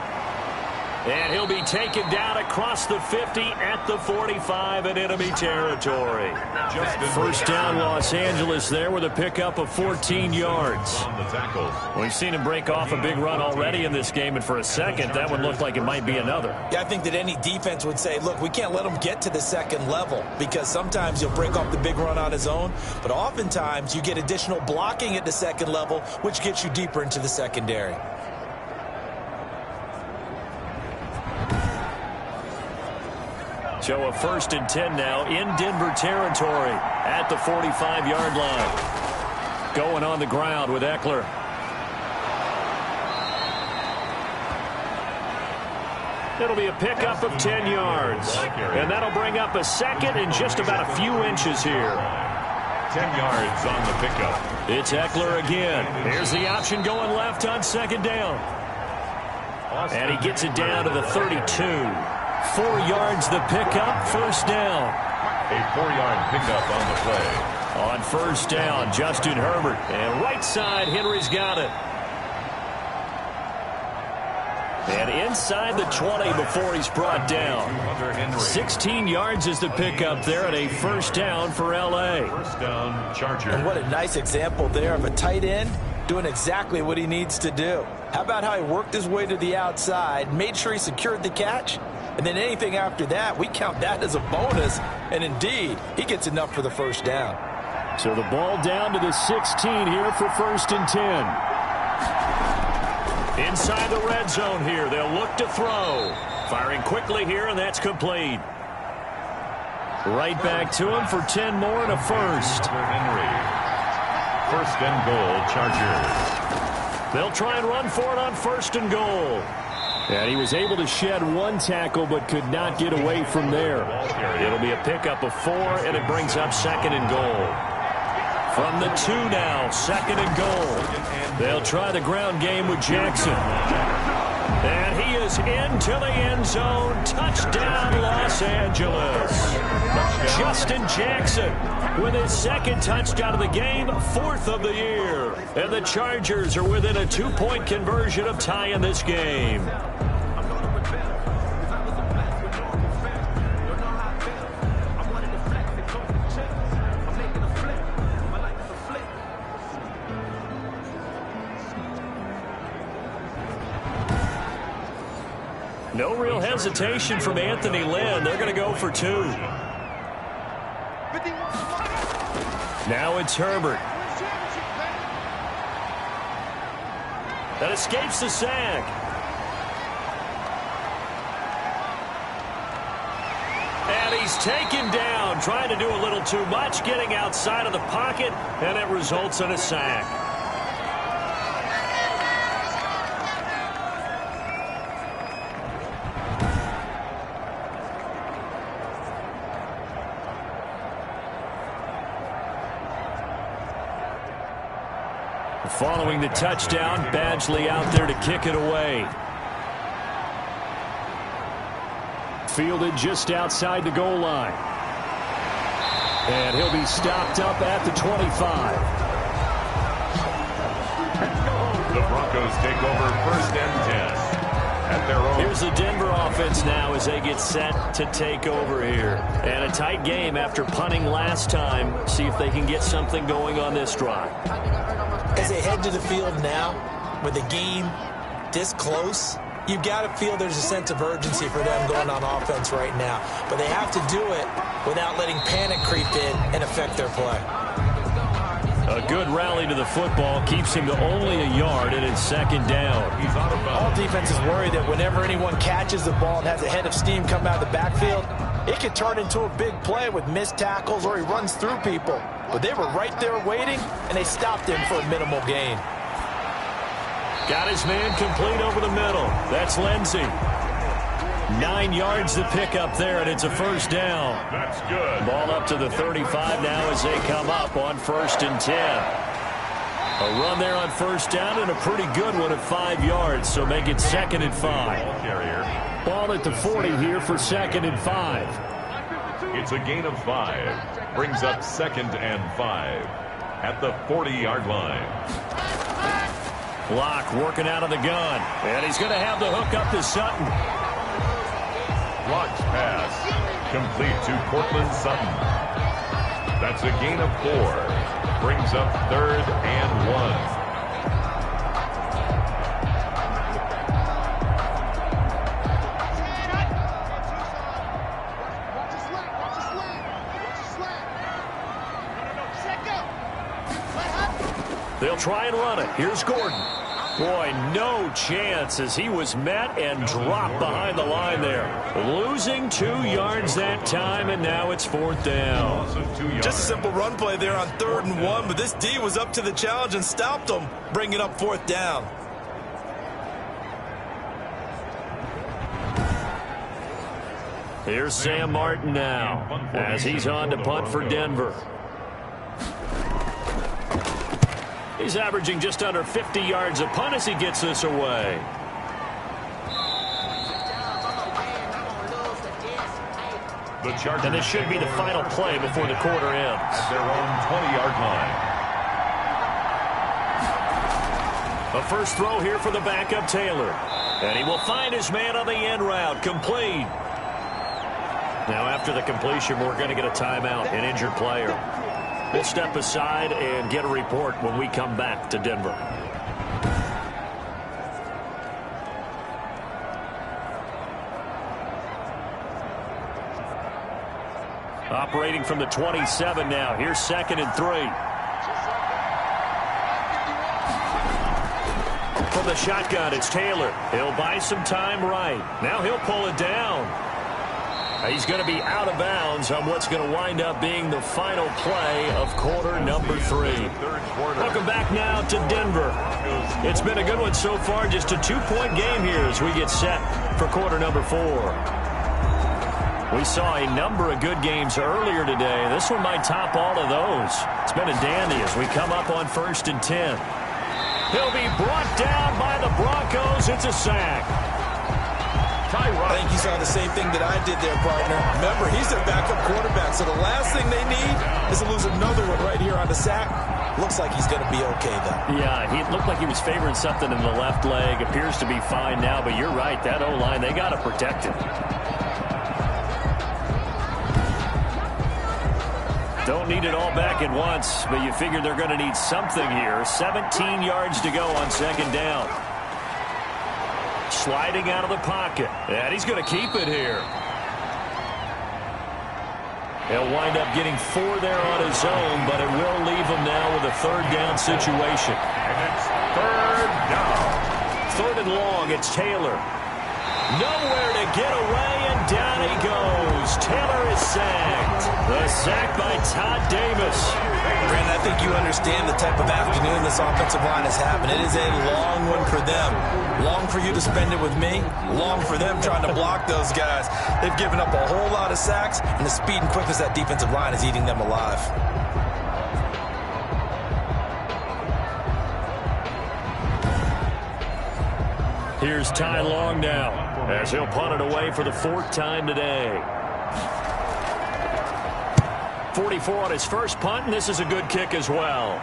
And he'll be taken down across the 50 at the 45 in enemy territory. First down Los Angeles there with a pickup of 14 yards. We've seen him break off a big run already in this game, and for a second that one looked like it might be another. Yeah, I think that any defense would say, look, we can't let him get to the second level, because sometimes he'll break off the big run on his own, but oftentimes you get additional blocking at the second level, which gets you deeper into the secondary. So a 1st and 10 now in Denver territory at the 45-yard line. Going on the ground with Eckler. It'll be a pickup of 10 yards. And that'll bring up a second and just about a few inches here. 10 yards on the pickup. It's Eckler again. Here's the option going left on 2nd down. And he gets it down to the 32. 4 yards the pickup, first down. A 4-yard pickup on the play. On first down, Justin Herbert. And right side, Henry's got it. And inside the 20 before he's brought down. 16 yards is the pickup there, and a first down for L.A. First down, Chargers. And what a nice example there of a tight end doing exactly what he needs to do. How about how he worked his way to the outside, made sure he secured the catch, and then anything after that, we count that as a bonus. And indeed, he gets enough for the first down. So the ball down to the 16 here for 1st and 10. Inside the red zone here, they'll look to throw. Firing quickly here, and that's complete. Right back to him for 10 more and a first. Henry. 1st and goal, Chargers. They'll try and run for it on 1st and goal. And he was able to shed 1 tackle but could not get away from there. It'll be a pickup of 4, and it brings up 2nd and goal. From the 2 now, 2nd and goal. They'll try the ground game with Jackson. And he is into the end zone. Touchdown, Los Angeles. Justin Jackson with his 2nd touchdown of the game, 4th of the year. And the Chargers are within a 2-point conversion of tying this game. No real hesitation from Anthony Lynn. They're going to go for 2. Now it's Herbert. That escapes the sack. And he's taken down, trying to do a little too much, getting outside of the pocket, and it results in a sack. Following the touchdown, Badgley out there to kick it away. Fielded just outside the goal line. And he'll be stopped up at the 25. The Broncos take over 1st and 10 at their own. Here's the Denver offense now as they get set to take over here. And a tight game after punting last time. See if they can get something going on this drive. As they head to the field now, with the game this close, you've got to feel there's a sense of urgency for them going on offense right now. But they have to do it without letting panic creep in and affect their play. A good rally to the football keeps him to only a yard, and it's 2nd down. He's out of bounds. All defenses worry that whenever anyone catches the ball and has a head of steam come out of the backfield, it can turn into a big play with missed tackles or he runs through people. But they were right there waiting, and they stopped him for a minimal gain. Got his man complete over the middle. That's Lindsey. 9 yards to pick up there, and it's a 1st down. That's good. Ball up to the 35 now as they come up on 1st and 10. A run there on 1st down and a pretty good one at 5 yards, so make it 2nd and 5. Carrier. Ball at the 40 here for 2nd and 5. It's a gain of 5. Brings up 2nd and 5 at the 40-yard line. Block working out of the gun, and he's going to have the hook up to Sutton. Blocked pass. Complete to Cortland Sutton. That's a gain of 4. Brings up 3rd and 1. They'll try and run it. Here's Gordon. Boy, no chance as he was met and dropped behind the line there. Losing 2 yards that time, and now it's 4th down. Just a simple run play there on 3rd and 1, but this D was up to the challenge and stopped them, bringing up 4th down. Here's Sam Martin now as he's on to punt for Denver. He's averaging just under 50 yards a punt as he gets this away. And this should be the final play before the quarter ends. At their own 20-yard line. A first throw here for the backup Taylor. And he will find his man on the end route. Complete. Now after the completion, we're going to get a timeout, an injured player. We'll step aside and get a report when we come back to Denver. Operating from the 27 now. Here's 2nd and 3. From the shotgun, it's Taylor. He'll buy some time right. Now he'll pull it down. He's going to be out of bounds on what's going to wind up being the final play of quarter number 3. Welcome back now to Denver. It's been a good one so far. Just a 2-point game here as we get set for quarter number 4. We saw a number of good games earlier today. This one might top all of those. It's been a dandy as we come up on 1st and 10. He'll be brought down by the Broncos. It's a sack. I think you saw the same thing that I did there, partner. Remember, he's their backup quarterback, so the last thing they need is to lose another one right here on the sack. Looks like he's going to be okay, though. Yeah, he looked like he was favoring something in the left leg. Appears to be fine now, but you're right. That O-line, they got to protect it. Don't need it all back at once, but you figure they're going to need something here. 17 yards to go on 2nd down. Sliding out of the pocket. And he's going to keep it here. He'll wind up getting 4 there on his own, but it will leave him now with a 3rd down situation. And it's 3rd down. 3rd and long, it's Taylor. Nowhere to get away, and down he goes. Taylor is sacked. The sack by Todd Davis. Brandon, I think you understand the type of afternoon this offensive line is having. It is a long one for them. Long for you to spend it with me. Long for them trying to block those guys. They've given up a whole lot of sacks, and the speed and quickness of that defensive line is eating them alive. Here's Ty Long now as he'll punt it away for the 4th time today. 44 on his first punt, and this is a good kick as well.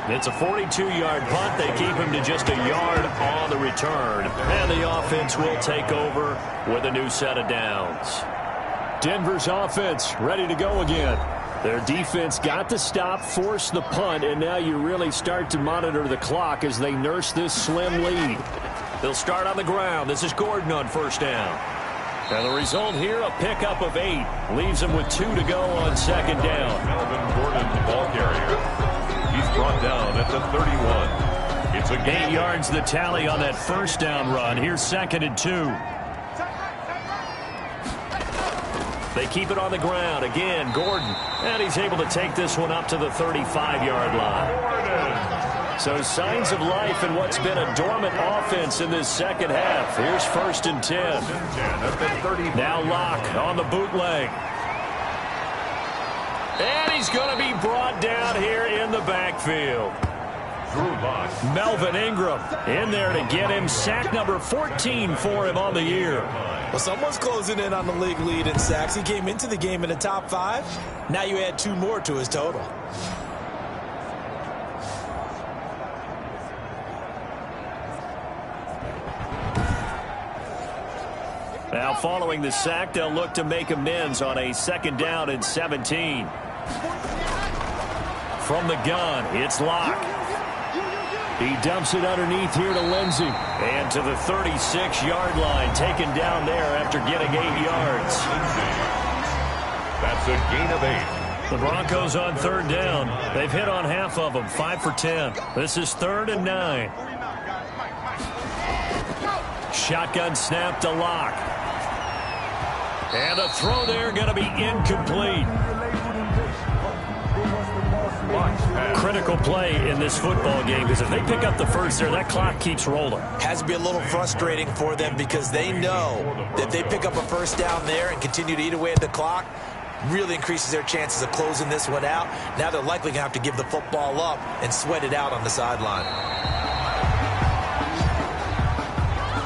It's a 42-yard punt. They keep him to just a yard on the return. And the offense will take over with a new set of downs. Denver's offense ready to go again. Their defense got the stop, forced the punt, and now you really start to monitor the clock as they nurse this slim lead. They'll start on the ground. This is Gordon on first down. And the result here, a pickup of 8. Leaves them with 2 to go on second down. Melvin Gordon, the ball carrier. He's brought down at the 31. It's a gain. 8 yards the tally on that first down run. Here's 2nd and 2. They keep it on the ground. Again, Gordon. And he's able to take this one up to the 35-yard line. So signs of life in what's been a dormant offense in this second half. Here's 1st and 10. Now Locke on the bootleg. And he's going to be brought down here in the backfield. Melvin Ingram in there to get him. Sack number 14 for him on the year. Well, someone's closing in on the league lead in sacks. He came into the game in the top 5. Now you add 2 more to his total. Now following the sack, they'll look to make amends on a 2nd down and 17. From the gun, it's Locke. He dumps it underneath here to Lindsey. And to the 36-yard line, taken down there after getting 8 yards. That's a gain of 8. The Broncos on 3rd down. They've hit on half of them, 5 for 10. This is 3rd and 9. Shotgun snap to Locke. And a throw there going to be incomplete. Critical play in this football game, because if they pick up the first there, that clock keeps rolling. Has to be a little frustrating for them because they know that if they pick up a first down there and continue to eat away at the clock, really increases their chances of closing this one out. Now they're likely going to have to give the football up and sweat it out on the sideline.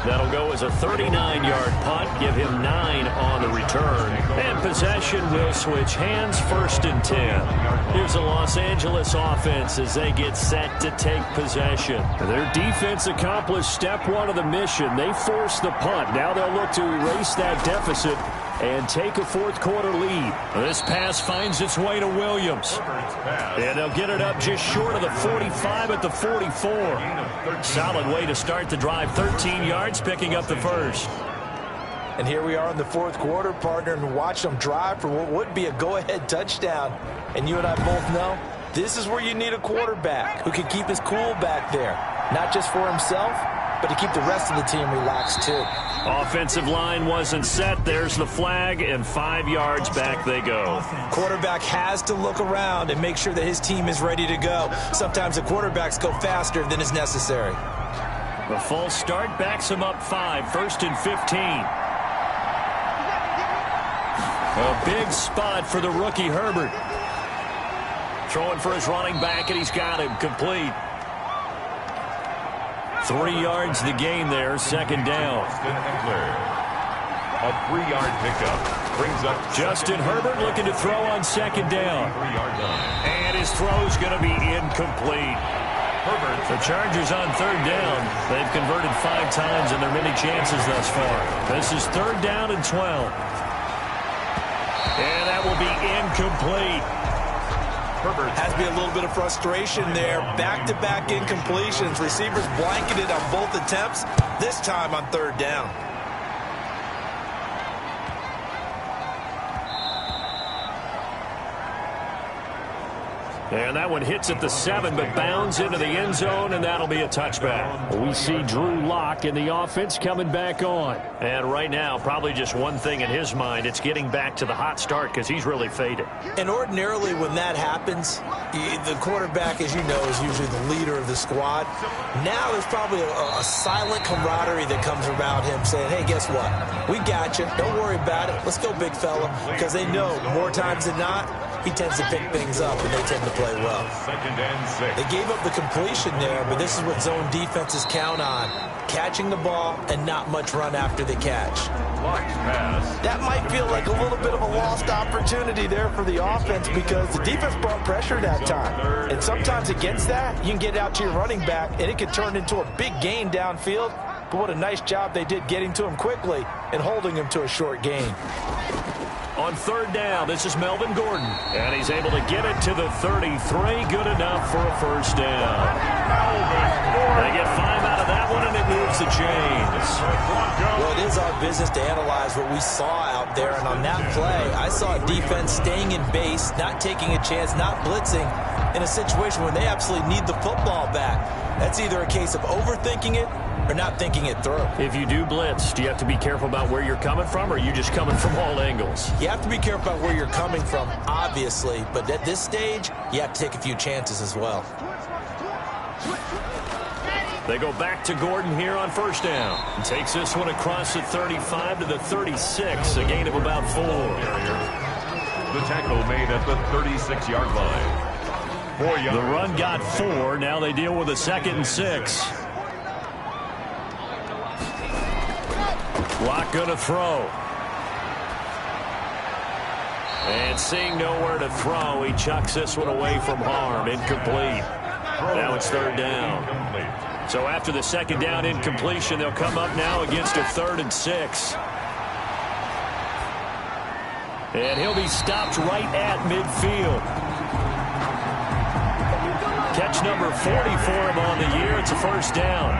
That'll go as a 39-yard punt, give him 9 on the return. And possession will switch hands, 1st and 10. Here's the Los Angeles offense as they get set to take possession. Their defense accomplished step 1 of the mission. They forced the punt. Now they'll look to erase that deficit and take a 4th quarter lead. This pass finds its way to Williams. And they'll get it up just short of the 45 at the 44. Solid way to start the drive. 13 yards, picking up the first. And here we are in the 4th quarter, partner, and watch them drive for what would be a go-ahead touchdown. And you and I both know this is where you need a quarterback who can keep his cool back there. Not just for himself, but to keep the rest of the team relaxed too. Offensive line wasn't set. There's the flag, and 5 yards back they go. Quarterback has to look around and make sure that his team is ready to go. Sometimes the quarterbacks go faster than is necessary. The false start backs him up 5, 1st and 15. A big spot for the rookie Herbert. Throwing for his running back, and he's got him complete. 3 yards the gain there, 2nd down. A 3-yard pickup brings up Justin Herbert looking to throw on 2nd down. 3-yard line. And his throw's going to be incomplete. Herbert. The Chargers on 3rd down. They've converted 5 times in their many chances thus far. This is 3rd down and 12. And that will be incomplete. Herbert has to be a little bit of frustration there. Back-to-back incompletions. Receivers blanketed on both attempts, this time on 3rd down. And that one hits at the 7, but bounds into the end zone, and that'll be a touchback. We see Drew Lock in the offense coming back on. And right now, probably just one thing in his mind. It's getting back to the hot start because he's really faded. And ordinarily when that happens, the quarterback, as you know, is usually the leader of the squad. Now there's probably a silent camaraderie that comes around him saying, hey, guess what? We got you. Don't worry about it. Let's go, big fella. Because they know more times than not, he tends to pick things up, and they tend to play well. 2nd and 6. They gave up the completion there, but this is what zone defenses count on. catching the ball and not much run after the catch. Pass. That might feel like a little bit of a lost opportunity there for the offense because the defense brought pressure that time. And sometimes against that, you can get out to your running back, and it can turn into a big gain downfield. But what a nice job they did getting to him quickly and holding him to a short gain. On third down, this is Melvin Gordon. And he's able to get it to the 33. Good enough for a first down. They get 5 out of that one, and it moves the chains. Well, it is our business to analyze what we saw out there. And on that play, I saw a defense staying in base, not taking a chance, not blitzing in a situation where they absolutely need the football back. That's either a case of overthinking it or not thinking it through. If you do blitz, do you have to be careful about where you're coming from, or are you just coming from all angles? You have to be careful about where you're coming from, obviously, but at this stage, you have to take a few chances as well. They go back to Gordon here on first down. He takes this one across the 35 to the 36, a gain of about 4. The tackle made at the 36-yard line. 4 yards. The run got 4. Now they deal with a 2nd and 6. Locke going to throw. And seeing nowhere to throw, he chucks this one away from harm. Incomplete. Now it's third down. So after the second down incompletion, they'll come up now against a 3rd and 6. And he'll be stopped right at midfield. Catch number 40 for him on the year. It's a first down.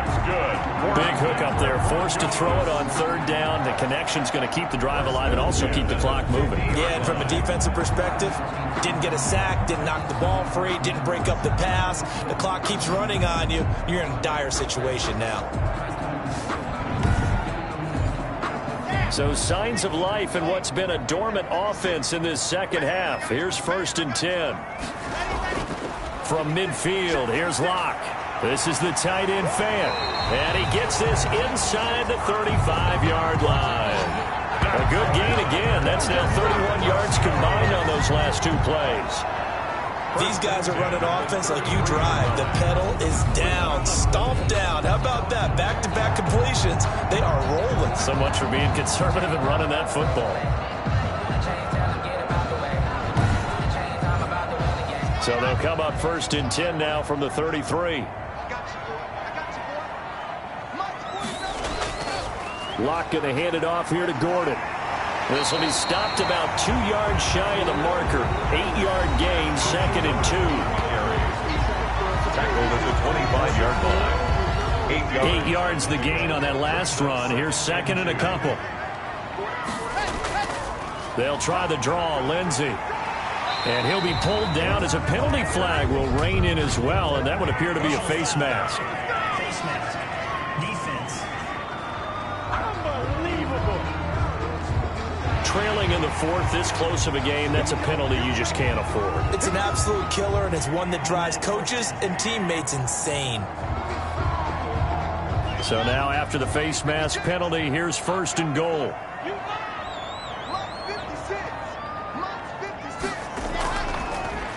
Big hook up there. Forced to throw it on third down. The connection's going to keep the drive alive and also keep the clock moving. Yeah, and from a defensive perspective, didn't get a sack, didn't knock the ball free, didn't break up the pass. The clock keeps running on you. You're in a dire situation now. So signs of life in what's been a dormant offense in this second half. Here's 1st and 10. From midfield, here's Locke. This is the tight end fan. And he gets this inside the 35-yard line. A good gain again. That's now 31 yards combined on those last 2 plays. These guys are running offense like you drive. The pedal is down, stomped down. How about that? Back-to-back completions. They are rolling. So much for being conservative and running that football. So they'll come up 1st and 10 now from the 33. Locke going to hand it off here to Gordon. This will be stopped about 2 yards shy of the marker. 8-yard gain, 2nd and 2. Tackled at the 25-yard line. 8 yards the gain on that last run. Here's 2nd and a couple. They'll try the draw, Lindsey. And he'll be pulled down as a penalty flag will rein in as well, and that would appear to be a face mask. Face mask. Defense. Unbelievable. Trailing in the 4th, this close of a game, that's a penalty you just can't afford. It's an absolute killer, and it's one that drives coaches and teammates insane. So now after the face mask penalty, here's 1st and goal.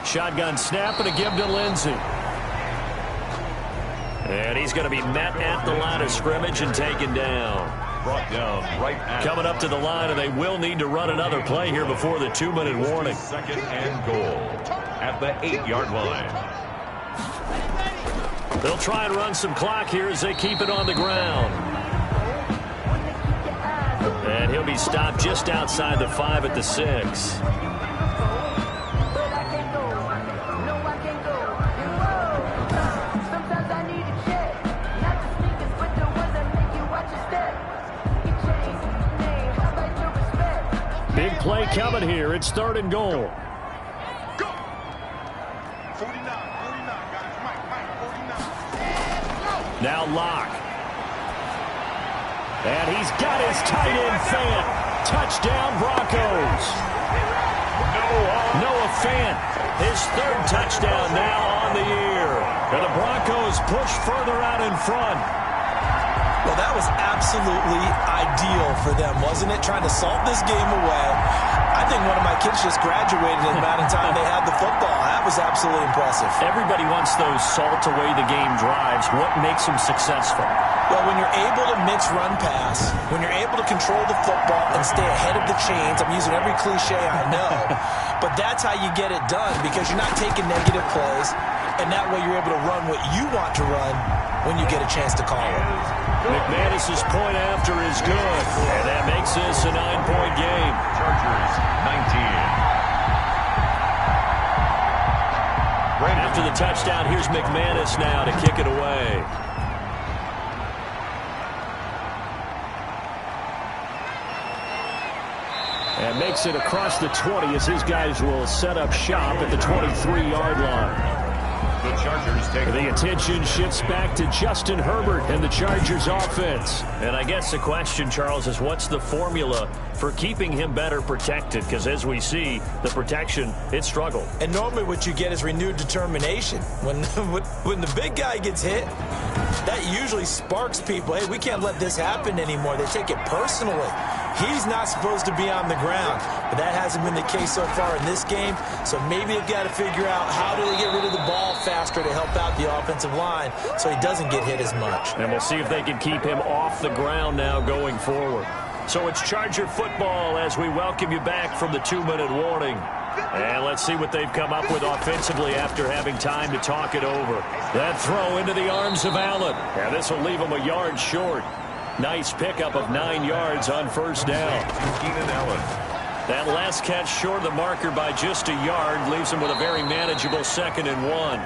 Shotgun snap and a give to Lindsey. And he's going to be met at the line of scrimmage and taken down. Brought down right at. Coming up to the line, and they will need to run another play here before the 2-minute warning. 2nd and goal at the 8-yard line. They'll try and run some clock here as they keep it on the ground. And he'll be stopped just outside the 5 at the 6. Big play coming here. It's 3rd and goal. Go. 49, guys. Mike, 49. Now Locke. And he's got his tight end fan. Touchdown Broncos. Noah Fant, his 3rd touchdown now on the year. And the Broncos push further out in front. Well, that was absolutely ideal for them, wasn't it? Trying to salt this game away. I think one of my kids just graduated in the amount of time they had the football. that was absolutely impressive. Everybody wants those salt-away-the-game drives. What makes them successful? Well, when you're able to mix run pass, when you're able to control the football and stay ahead of the chains, I'm using every cliche I know, but that's how you get it done because you're not taking negative plays, and that way you're able to run what you want to run when you get a chance to call it. McManus's point after is good, and that makes this a 9-point game. Chargers 19. After the touchdown, here's McManus now to kick it away. And makes it across the 20 as his guys will set up shop at the 23-yard line. The Chargers take The attention shifts back to Justin Herbert and the Chargers offense. And I guess the question, Charles, is what's the formula for keeping him better protected? Because as we see, the protection, it struggled. And normally what you get is renewed determination. When the big guy gets hit, that usually sparks people. Hey, we can't let this happen anymore. They take it personally. He's not supposed to be on the ground, but that hasn't been the case so far in this game. So maybe they've got to figure out how do they get rid of the ball faster to help out the offensive line so he doesn't get hit as much. And we'll see if they can keep him off the ground now going forward. So it's Charger football as we welcome you back from the 2-minute warning. And let's see what they've come up with offensively after having time to talk it over. That throw into the arms of Allen. And this will leave him a yard short. Nice pickup of 9 yards on first down. Keenan Allen. That last catch short of the marker by just a yard leaves him with a very manageable 2nd and 1.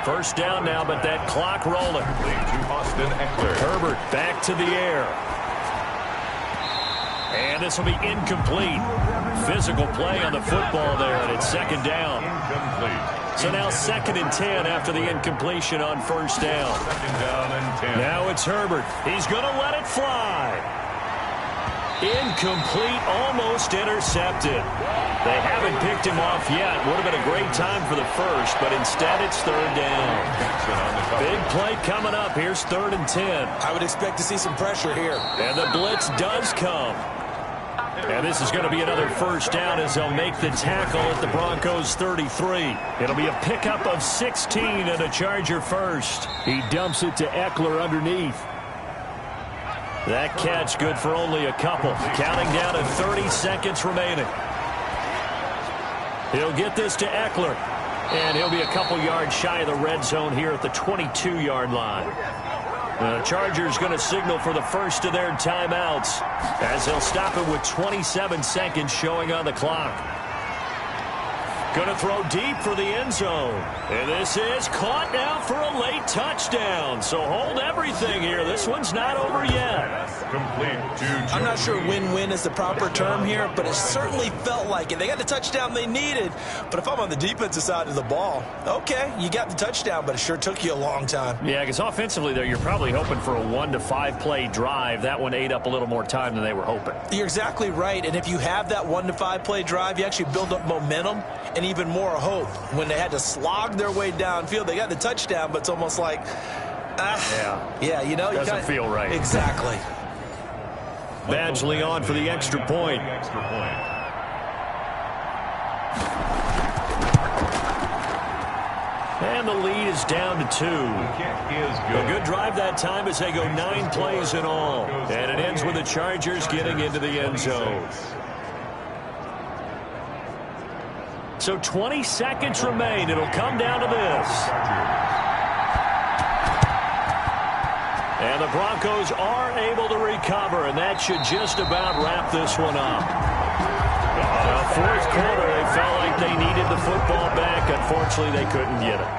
First down now, but that clock rolling. To Austin Eckler. Herbert back to the air. And this will be incomplete. Physical play on the football there, and it's 2nd down. Incomplete. So now 2nd and 10 after the incompletion on first down. 2nd down and 10. Now it's Herbert. He's going to let it fly. Incomplete, almost intercepted. They haven't picked him off yet. Would have been a great time for the first, but instead it's 3rd down. Big play coming up. Here's 3rd and 10. I would expect to see some pressure here. And the blitz does come. And this is going to be another first down as they'll make the tackle at the Broncos 33. It'll be a pickup of 16 and a Charger first. He dumps it to Eckler underneath. That catch good for only a couple. Counting down to 30 seconds remaining. He'll get this to Eckler. And he'll be a couple yards shy of the red zone here at the 22-yard line. The Chargers going to signal for the first of their timeouts as they'll stop it with 27 seconds showing on the clock. Going to throw deep for the end zone. And this is caught now for a late touchdown. So hold everything here. This one's not over yet. Complete to I'm not sure win-win is the proper term here, but it certainly felt like it. They got the touchdown they needed, but if I'm on the defensive side of the ball, okay, you got the touchdown, but it sure took you a long time. Yeah, because offensively there, you're probably hoping for a 1 to 5 play drive. That one ate up a little more time than they were hoping. You're exactly right, and if you have that 1 to 5 play drive, you actually build up momentum and even more hope. When they had to slog their way downfield, they got the touchdown, but it's almost like, yeah, you know, doesn't feel right. Exactly. Badgley on for the extra point. And the lead is down to 2. A good drive that time as they go 9 plays in all. And it ends with the Chargers getting into the end zone. So 20 seconds remain. It'll come down to this. And the Broncos are able to recover, and that should just about wrap this one up. Now, 4th quarter, they felt like they needed the football back. Unfortunately, they couldn't get it.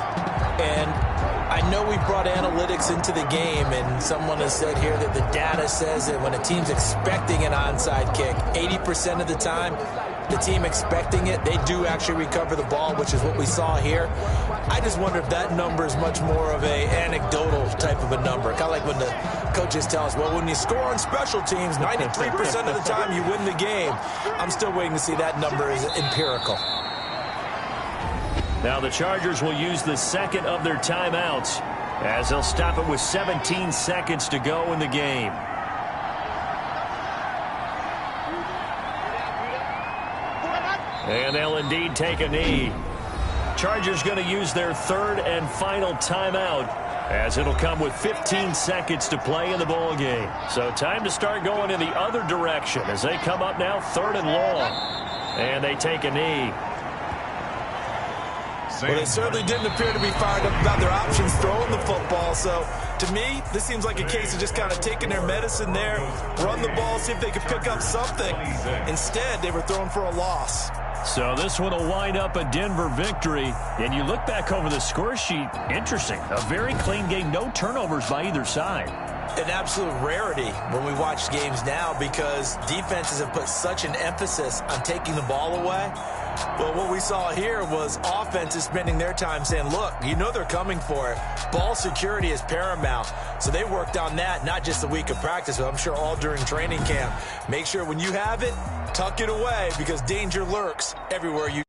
And I know we brought analytics into the game, and someone has said here that the data says that when a team's expecting an onside kick, 80% of the time, the team expecting it, they do actually recover the ball, which is what we saw here. I just wonder if that number is much more of a anecdotal type of a number. Kind of like when the coaches tell us, well, when you score on special teams, 93% of the time you win the game. I'm still waiting to see that number is empirical. Now the Chargers will use the 2nd of their timeouts as they'll stop it with 17 seconds to go in the game. And they'll indeed take a knee. Chargers going to use their third and final timeout, as it'll come with 15 seconds to play in the ball game. So time to start going in the other direction as they come up now 3rd and long. And they take a knee. Well, they certainly didn't appear to be fired up about their options throwing the football. So, to me, this seems like a case of just kind of taking their medicine there, run the ball, see if they could pick up something. Instead, they were throwing for a loss. So this one will wind up a Denver victory. And you look back over the score sheet, interesting. A very clean game, no turnovers by either side. An absolute rarity when we watch games now because defenses have put such an emphasis on taking the ball away. Well, what we saw here was offenses spending their time saying, look, you know they're coming for it. Ball security is paramount. So they worked on that, not just a week of practice, but I'm sure all during training camp. Make sure when you have it, tuck it away because danger lurks everywhere you